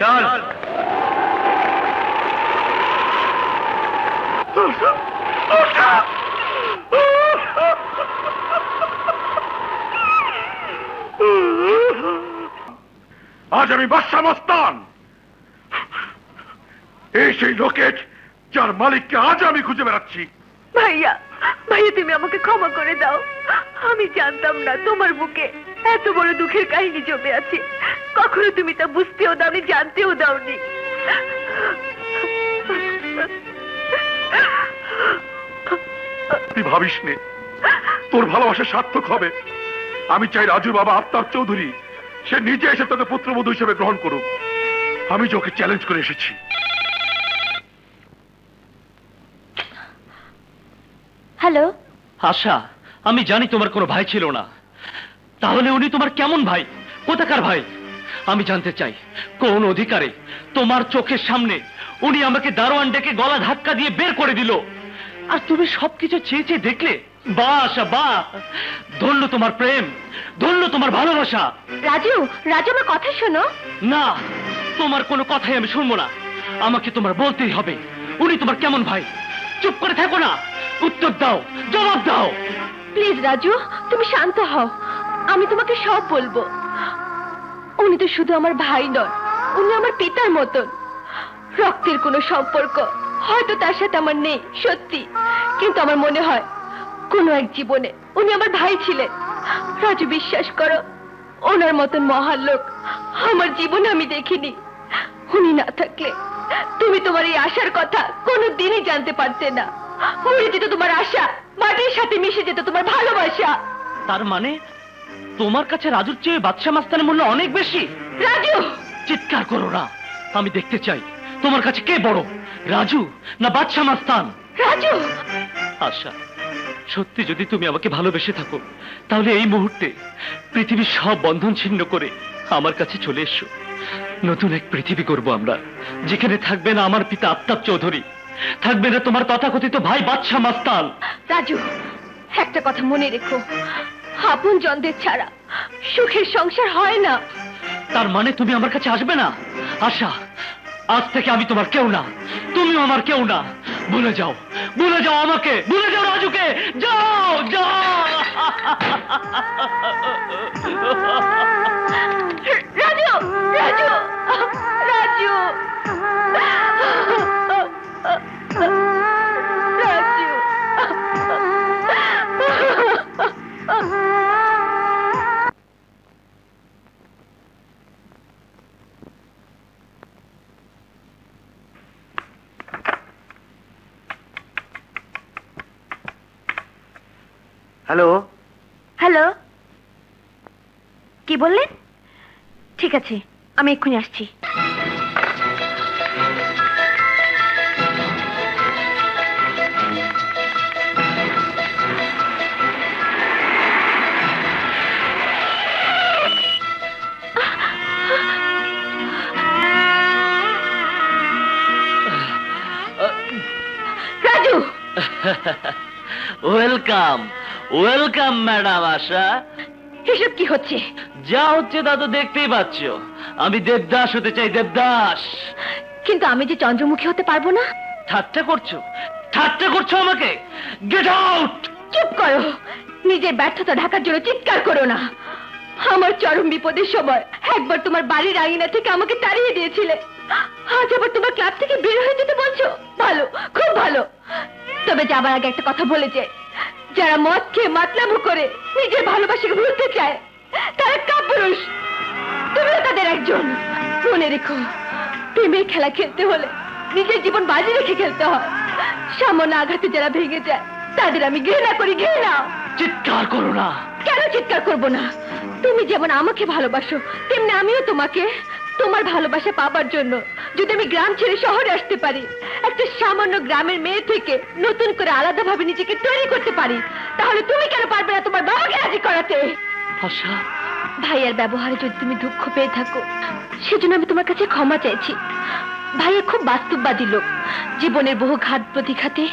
চল। আজ আমি বাদশা মস্তান, এই সেই লোকেশ যার মালিককে আজ আমি খুঁজে বেড়াচ্ছি। ভাইয়া, ভাইয়া তুমি আমাকে ক্ষমা করে দাও। আমি জানতাম না তোমার বুকে এত বড় দুঃখের কাহিনী জমে আছে। কখনো তুমি তা বুঝতেও দাওনি, জানতেও দাওনি। তুই ভাবিস নে তোর ভালোবাসা সার্থক হবে। আমি চাই রাজুর বাবা আফতাব চৌধুরী সে নিজে এসে তোকে পুত্রবধূ হিসেবে গ্রহণ করুক। আমি যে ওকে চ্যালেঞ্জ করে এসেছি। হ্যালো আশা, আমি জানি তোমার কোনো ভাই ছিল না, তাহলে উনি তোমার কেমন ভাই, কোথাকার ভাই? আমি জানতে চাই কোন অধিকারে তোমার চোখের সামনে উনি আমাকে দারোয়ান ডেকে গলা ধাক্কা দিয়ে বের করে দিল, আর তুমি সবকিছু চেয়ে চেয়ে দেখলে? বাহ আশা বাহ, ধন্য তোমার প্রেম, ধন্য তোমার ভালোবাসা। রাজু, রাজু আমার কথা শোনো। না, তোমার কোনো কথাই আমি শুনবো না। আমাকে তোমার বলতেই হবে উনি তোমার কেমন ভাই। চুপ করে থাকো না, উত্তর দাও, জবাব দাও। প্লিজ রাজু, তুমি শান্ত হও, আমি তোমাকে সব বলবো। উনি তো শুধু আমার ভাই নন, উনি আমার পিতার মতন। রক্তের কোনো সম্পর্ক হয়তো তার সাথে আমার নেই সত্যি, কিন্তু আমার মনে হয় কোনো এক জীবনে উনি আমার ভাই ছিলেন। রাজু, বিশ্বাস করো, ওনার মতন মহান লোক আমার জীবনে আমি দেখিনি। উনি না থাকলে তুমি তোমার এই আশার কথা কোনোদিনই জানতে পারতে না। মরে যেত তোমার আশা, মাটির সাথে মিশে যেত তোমার ভালোবাসা। তার মানে তোমার কাছে রাজুর চেয়ে বাদশা মাস্তানের মূল্য অনেক বেশি? রাজু, চিৎকার করো না, আমি দেখতে চাই তোমার কাছে কে বড়, রাজু না বাদশা মাস্তান? রাজু! আশা, সত্যি যদি তুমি আমাকে ভালোবেসে থাকো তাহলে এই মুহূর্তে পৃথিবীর সব বন্ধন ছিন্ন করে আমার কাছে চলে এসো। নতুন এক পৃথিবী করব আমরা, যেখানে থাকবে না আমার পিতা আফতাব চৌধুরী, থাকবে না তোমার তথাকথিত ভাই বাদশা মাস্তান। রাজু, একটা কথা মনে রেখো, আপন জনদের ছাড়া সুখের সংসার হয় না। তার মানে তুমি আমার কাছে আসবে না? আশা, আজ থেকে আমি তোমার কেউ না, তুমিও আমার কেউ না। ভুলে যাও, ভুলে যাও আমাকে, ভুলে যাও রাজুকে, যাও যাও। রাজু, রাজু, রাজু, হ্যালো, হ্যালো, কি বললেন? ঠিক আছে, আমি এক্ষুনি আসছি। রাজু! ওয়েলকাম, ওয়েলকাম ম্যাডাম আশা। এসব কি হচ্ছে? যা হচ্ছে তা তো দেখতেই পাচ্ছ, আমি দেবদাস হতে চাই, দেবদাস। কিন্তু আমি যে চন্দ্রমুখী হতে পারবো না। ঠাট্টা করছো, ঠাট্টা করছো আমাকে? Get out! চুপ করো, নিজের ব্যর্থতা ঢাকার জন্য চিৎকার করো না। আমার চরম বিপদের সময় একবার তোমার বাড়ির আঙিনা থেকে আমাকে তাড়িয়ে দিয়েছিলে, আজ আবার তোমার ক্লাব থেকে বের হয়ে যেতে বলছো। ভালো, খুব ভালো। তবে যাবার আগে একটা কথা বলে যাই, যারা মদ খেয়ে মাতলামো করে নিজের ভালোবাসাকে ভুলতে চায় তারা কাপুরুষ। তুমিও তাদের একজন। মনে রেখো, প্রেমের খেলা খেলতে হলে নিজের জীবন বাজি রেখে খেলতে হয়। সামান্য আঘাতে যারা ভেঙে যায় তাদের আমি ঘৃণা করি, ঘৃণা। চিৎকার করো না। কেন চিৎকার করবো না? তুমি যেমন আমাকে ভালোবাসো তেমনি আমিও তোমাকে। তোমার ভালোবাসা পাবার জন্য যদি আমি গ্রাম ছেড়ে শহরে আসতে পারি, একটা সামান্য গ্রামের মেয়ে থেকে নতুন করে আলাদাভাবে নিজেকে তৈরি করতে পারি, তাহলে তুমি কেন পারবে না তোমার বাবাকে রাজি করাতে? আশা, ভাইয়ের ব্যবহারে যদি তুমি দুঃখ পেয়ে থাকো, সেজন্য আমি তোমার কাছে ক্ষমা চাইছি। ভাইয়া খুব বাস্তববাদী লোক, জীবনের বহু ঘাত প্রতিঘাতে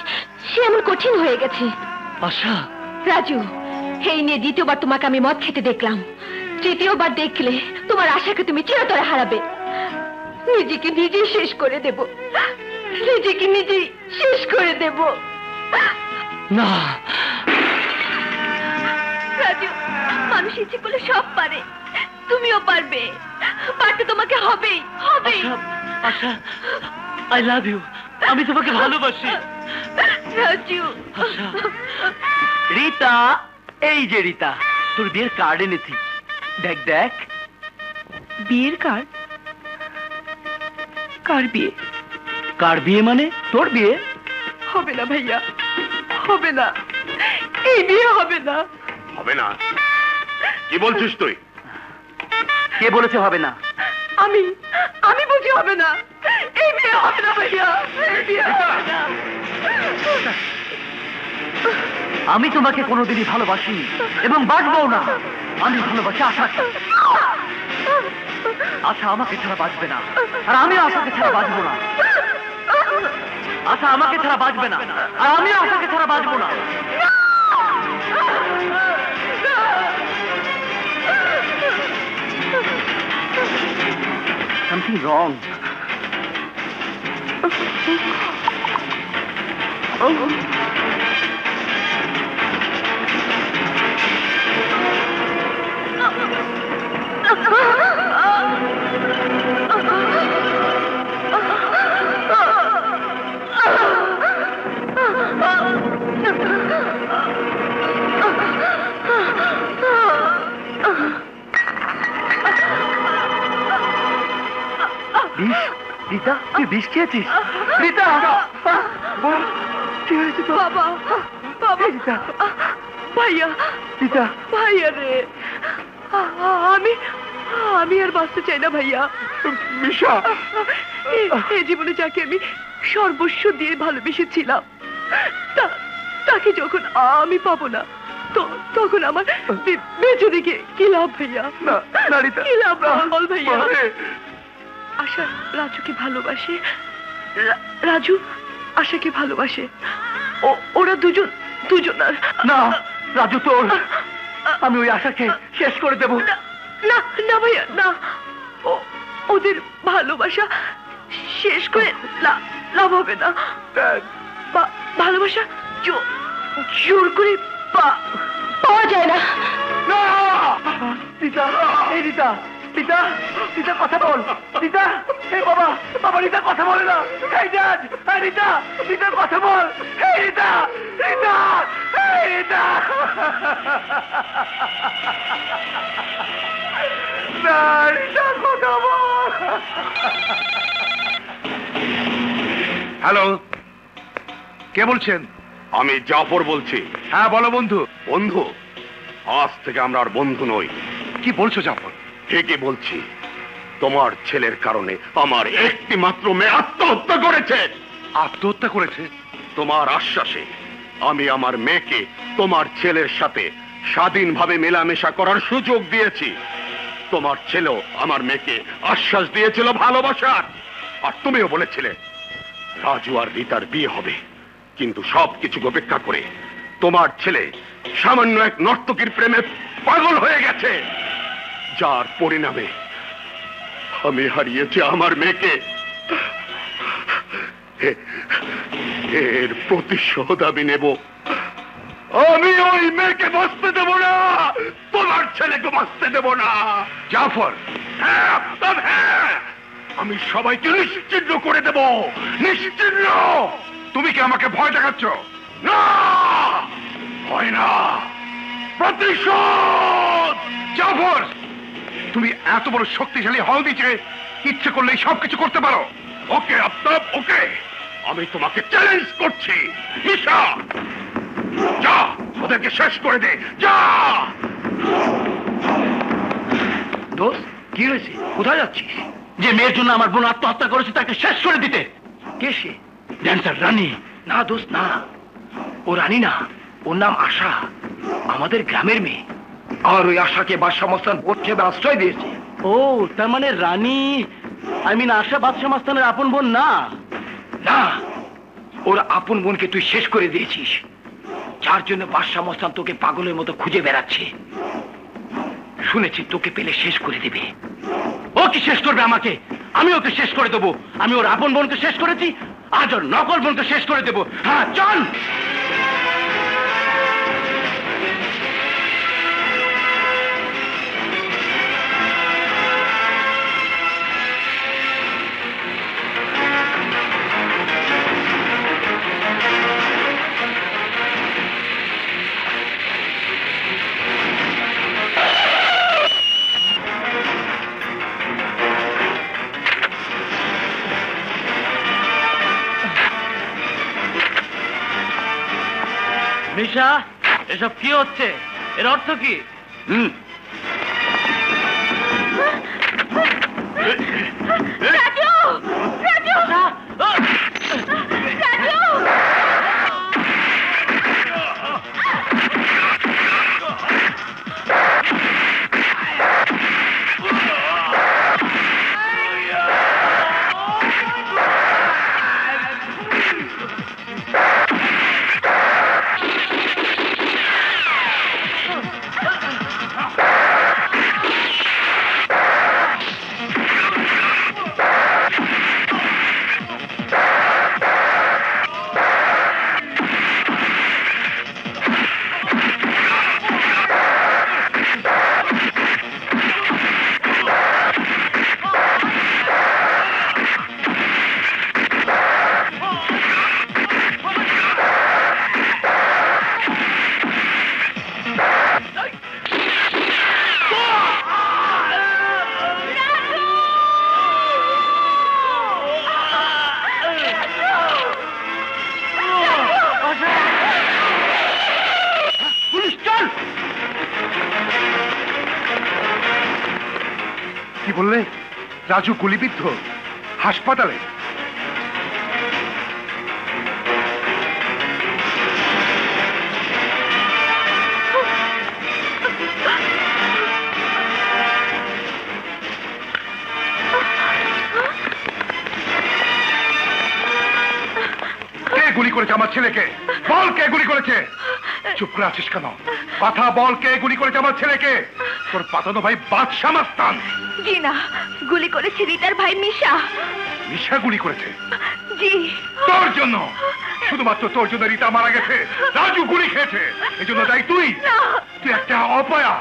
সে এমন কঠিন হয়ে গেছে। আশা। রাজু, এই নিয়ে দ্বিতীয়বার তোমাকে আমি মদ খেতে দেখলাম, তৃতীয়বার দেখলে তোমার আশাকে তুমি চিরতরে হারাবে। নিজেকে নিজেই শেষ করে দেব, নিজেকে নিজেই শেষ করে দেব। না রাজু, মানুষ ইচ্ছে করলে সব পারে, তুমিও পারবে। পারতে তোমাকে হবেই, হবেই। আশা, আই লাভ ইউ, আমি তোমাকে ভালোবাসি। রাজু। আশা। রীতা, এই যে রীতা, তোর বিয়ের কার্ড এনেছি, দেখ দেখ। বিয়ের কার্ড? কার বিয়ে? কার বিয়ে মানে? তোর বিয়ে। হবে না ভাইয়া, হবে না, এই বিয়ে হবে না। হবে না? কি বলছিস তুই? কে বলেছে হবে না? আমি আমি বুঝি হবে না, এই বিয়ে হবে না ভাইয়া, এই বিয়ে হবে না। আমি তোমাকে কোনোদিনই ভালোবাসিনি এবং বাঁচবও না। আমি ভালোবাসি আশাকে। আশা আমাকে ছাড়া বাঁচবে না, আর আমিও আশাকে ছাড়া বাঁচবো না। আশা আমাকে ছাড়া বাঁচবে না, আর আমিও আশাকে ছাড়া বাঁচবো না। Something wrong. রীতা তুই বিষ খেয়েছিস? রীতা বোন, কি হয়েছে তো? বাবা বাবা রীতা ভাইয়া রীতা ভাইয়া রে আমি আমি আর বাঁচতে চাই না ভাইয়া। মিশা এই জীবনে যাকে আমি সর্বস্ব দিয়ে ভালোবেসেছিলাম তাকে যখন আমি পাবো না তখন আমার বেঁচে রেখে কি লাভ ভাইয়া? না না রীতা, কি লাভ বল ভাইয়া? মারে। আশা রাজুকে ভালোবাসে, রাজু আশাকে ভালোবাসে, ওরা দুজন না রাজু তোর, আমি ওই আশাকে শেষ করে দেব। না না ভাইয়া না, ওদের ভালোবাসা শেষ করে লাভ হবে না। ভালোবাসা জোর করে পাওয়া যায় না। রীতা এই রীতা রীতা রীতা কথা বল। রীতা এই বাবা বাবা রীতা কথা বলে না। এই জাজ এই রীতা রীতা কথা বল। এই রীতা রীতা এই রীতা না রীতা কথা বল। হ্যালো, কে বলছেন? আমি জাফর বলছি। হ্যাঁ বলো বন্ধু। বন্ধু, আজ থেকে আমরা আর বন্ধু নই। কি বলছো জাফর? ঠিকই বলছি, তোমার ছেলের কারণে আমার একটি মাত্র মেয়ে আত্মহত্যা করেছে। আত্মহত্যা করেছে? তোমার আশ্বাসে আমি আমার মেয়েকে তোমার ছেলের সাথে স্বাধীনভাবে মেলামেশা করার সুযোগ দিয়েছি। তোমার ছেলেও আমার মেয়েকে আশ্বাস দিয়েছিল ভালোবাসার, আর তুমিও বলেছিলে রাজু আর রীতার বিয়ে হবে। কিন্তু সবকিছু উপেক্ষা করে তোমার ছেলে সামান্য এক নর্তকীর প্রেমে পাগল হয়ে গেছে, যার পরিণামে আমি হারিয়েছি আমার মেয়েকে। এর প্রতিশোধ আমি নেব। আমি ওই মেয়েকে বাঁচতে দেব না, তোমার ছেলেকে বাঁচতে দেব না। জাফর, হ্যাঁ, হ্যাঁ, আমি সবাইকে নিশ্চিহ্ন করে দেব, নিশ্চিহ্ন। তুমি কি আমাকে ভয় দেখাচ্ছ? না, হয় না, প্রতিশোধ। জাফর, তুমি এত বড় শক্তিশালী হও দিচ্ছে, ইচ্ছে করলেই সবকিছু করতে পারো। ওকে আফতাব, ওকে, আমি তোমাকে চ্যালেঞ্জ করছি। মিশা, যা ওদেরকে শেষ করে দে, যা। দোস্ত কি হয়েছে? কোথায় যাচ্ছিস? যে মেয়ের জন্য আমার বোন আত্মহত্যা করেছে তাকে শেষ করে দিতে। কে সে? ড্যান্সার রানী? না দোস্ত না, ও রানী না, ওর নাম আশা, আমাদের গ্রামের মেয়ে। আর ওই আশাকে বাদশামস্তান ভোট হিসেবে আশ্রয় দিয়েছে। ও তার মানে রানী, আশা বাদশামস্তানের আপন বোন না? না, ওর আপন বোনকে তুই শেষ করে দিয়েছিস, যার জন্য বাদশামস্তান তোকে পাগলের মতো খুঁজে বেড়াচ্ছে। শুনেছি তোকে পেলে শেষ করে দিবে। ও কি শেষ করবে আমাকে? আমি ওকে শেষ করে দেবো। আমি ওর আপন বোনকে শেষ করেছি, আজ ওর নকল বোনকে শেষ করে দেবো। হ্যাঁ চল। মিশা, এসব কি হচ্ছে? এর অর্থ কি? রাজু! রাজু! রাজু! বললে? রাজু গুলিবিদ্ধ হাসপাতালে? কে গুলি করেছে আমার ছেলেকে? বল কে গুলি করেছে? চুপ করে আছিস কেন? কথা বল, কে গুলি করেছে আমার ছেলেকে? তোর পাতানো ভাই বাদশা মাস্তান। জি না, গুলি করেছে রিতার ভাই মিশা। মিশা গুলি করেছে? জি। তোর জন্য, শুধুমাত্র তোর জন্য রিতা মারা গেছে। রাজু গুলি খেয়েছে, এই জন্য দায়ী তুই। তুই একটা অপয়া।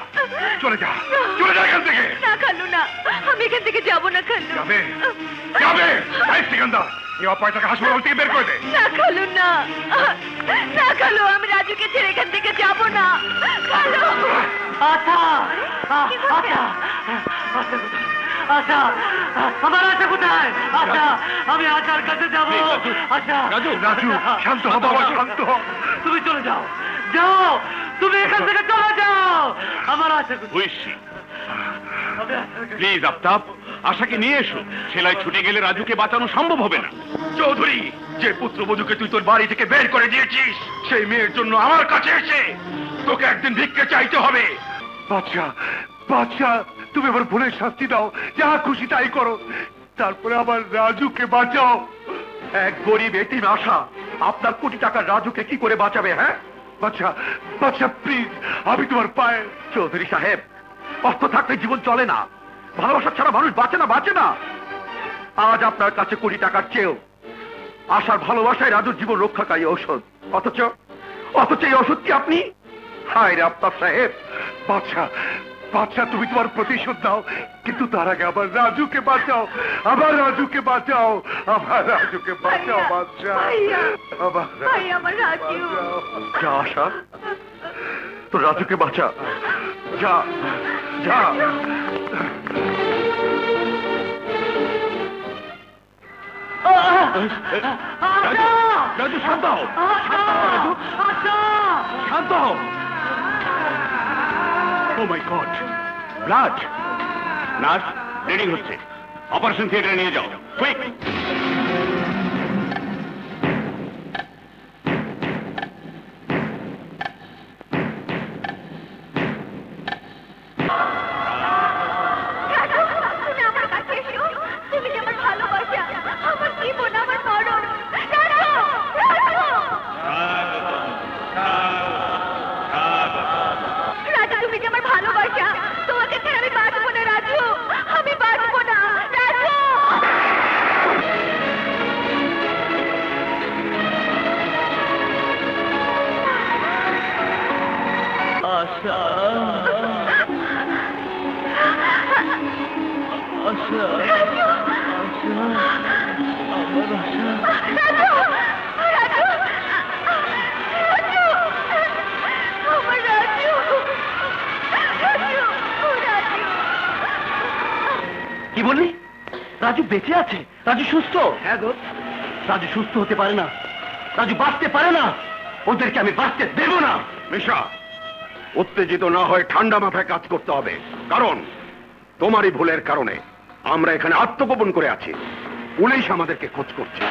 চলে যা, চলে যা এখান থেকে। না খালু না, আমি এখান থেকে যাব না খালু। যাবে যাবে, এই সিকান্দার, এই অপয়াটাকে হাসপাতাল থেকে বের করে দে। না খালু না, না খালু, আমি রাজুকে ছেড়ে এখান থেকে যাব না খালু। আচ্ছা আচ্ছা আচ্ছা, আমার আশা কোথায়? আচ্ছা, আমি আশার কাছে যাবো। আচ্ছা রাজু, রাজু, শান্ত হ বাবা, শান্ত হ। তুমি চলে যাও, যাও, তুমি এখান থেকে চলে যাও। আমার আশা কোথায়? প্লিজ আফতাব, আশাকে নিয়ে এসো। সেলাই ছুটে গেলে রাজুকে বাঁচানো সম্ভব হবে না। চৌধুরী, যে পুত্রবধূকে তুই তোর বাড়ি থেকে বের করে দিয়েছিস, সেই মেয়ের জন্য আমার কাছে এসে তোকে একদিন ভিক্ষে চাইতে হবে। বাদশা, বাদশা, তুমি আমার ভুলের শাস্তি দাও, যা খুশি তাই করো, তারপরে আমার রাজুকে বাঁচাও। এক গরিব এতিম আশা আপনার কোটি টাকার রাজুকে কি করে বাঁচাবে? হ্যাঁ বাদশা, বাদশা প্লিজ, আমি তোমার পায়ে। চৌধুরী সাহেব, অর্থ থাকলে জীবন চলে না, ভালোবাসা ছাড়া মানুষ বাঁচে না, বাঁচে না। আজ আপনার কাছে কোটি টাকার চেয়েও আশার ভালোবাসায় রাজুর জীবন রক্ষাকারী ঔষধ, অথচ অথচ এই ওষুধ কি আপনি? হায় রে আফতাব সাহেব। বাদশা, বাদশা, তুমি তোমার প্রতিশোধ দাও, কিন্তু তার আগে আমার রাজুকে বাঁচাও, আমার রাজুকে বাঁচাও, আমার রাজুকে বাঁচাও বাদশা। আমার ভাই, আমার রাজু। যা আশা, তোর রাজুকে বাঁচা, যা যা। রাজু, রাজু শান্ত হও, রাজু শান্ত হও। ও মাই গড, ব্লাড! নার্স, ব্লিডিং হচ্ছে, অপারেশন থিয়েটারে নিয়ে যাও, কুইক। তুমি আমার কাছে এসো, তুমি যে আমার ভালোবাসা, আমার জীবন, আমার মরণ। রাজু, রাজু, রাজু, তুমি যে আমার ভালোবাসা, তোমাকে ছাড়া আমি বাঁচবো না রাজু, আমি বাঁচবো না রাজু। আশা, আশা, রাজু, আশা, আমার আশা। রাজু, রাজু, রাজু, আমার রাজু, রাজু, রাজু। কি বললি? রাজু বেঁচে আছে? রাজু সুস্থ? হ্যাঁ গো, রাজু সুস্থ হতে পারে না, রাজু বাঁচতে পারে না, ওদেরকে আমি বাঁচতে দেব না। মিশা, উত্তেজিত না হয়ে ঠান্ডা মাথায় কাজ করতে হবে, কারণ তোমারই ভুলের কারণে আমরা এখানে আত্মগোপন করে আছি। পুলিশ আমাদেরকে খোঁজ করছে।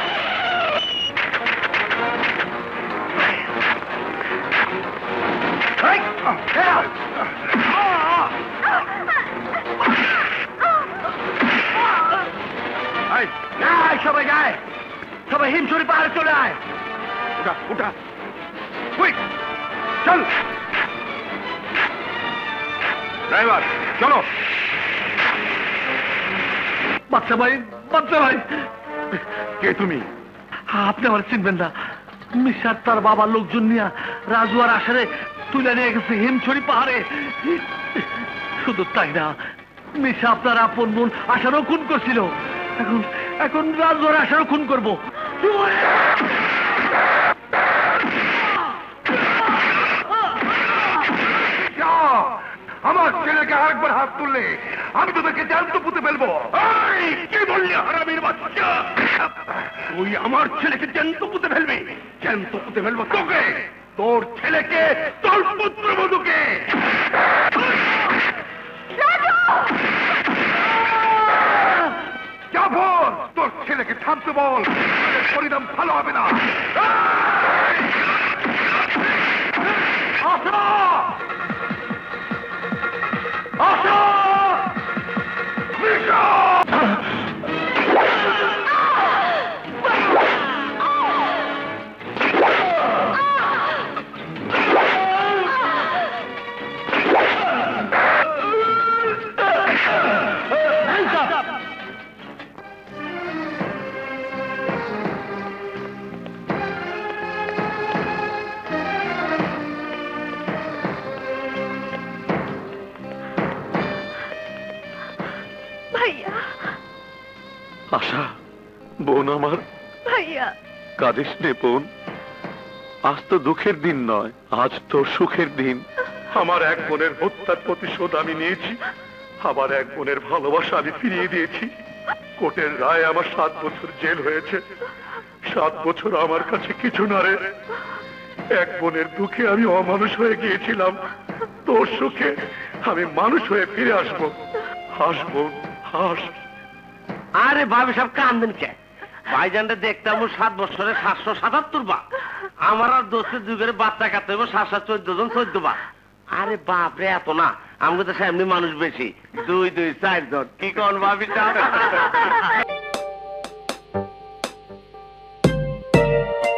সবাই যায়, সবাই হিমছড়ি পাহাড়ে চলে আয়। উঠা উঠা, কুইক, চল। ড্রাইভার চলো। বাচ্চা ভাই, বাচ্চা ভাই, কে তুমি? আপনি আমার চিনবেন না? মিশার তার বাবার লোকজন নিয়ে রাজু আর আশারে তুলে নিয়ে গেছে হিমছড়ি পাহাড়ে। শুধু তাই না, মিশা আপনার আপন বোন আশারও খুন করছিল, এখন এখন রাজু আর আশারও খুন করবো। আমার ছেলেকে আরেকবার হাত তুললে আমি তোদেরকে জ্যান্ত পুঁতে ফেলবো। এই, কি বললি হারামির বাচ্চা? তুই আমার ছেলেকে জ্যান্ত পুঁতে ফেলবি? জ্যান্ত পুঁতে ফেলবো তোকে, তোর ছেলেকে, তোর পুত্রবধূকে। রাজু! থামতে বল, এর পরিণাম ভালো হবে না। আশা! আশা! মিশা! ভাইয়া, আশা, বোন আমার, ভাইয়া, কাঁদিস নে বোন। আজ তো দুঃখের দিন নয়, আজ তো সুখের দিন। আমার এক বোনের হত্যার প্রতিশোধ আমি নিয়েছি, আমার এক বোনের ভালোবাসা আমি ফিরিয়ে দিয়েছি। কোর্টের রায় আমার 7 বছর জেল হয়েছে। 7 বছর আমার কাছে কিছু না রে। এক বোনের দুঃখে আমি অমানুষ হয়ে গিয়েছিলাম, তোর সুখে আমি মানুষ হয়ে ফিরে আসবো। হাস বোন, হাস। আরে ভাবি সব কান্দেন কে? ভাইজানটা দেখতাম 7 বছরে 777 বার। আমার আর দোষের যুগের বাচ্চা কাটতে 714 জন 14 বার। আরে বাপরে, এত না, আমাকে তো এমনি মানুষ বেশি, 2 2 4 জন। কি কোন ভাবি?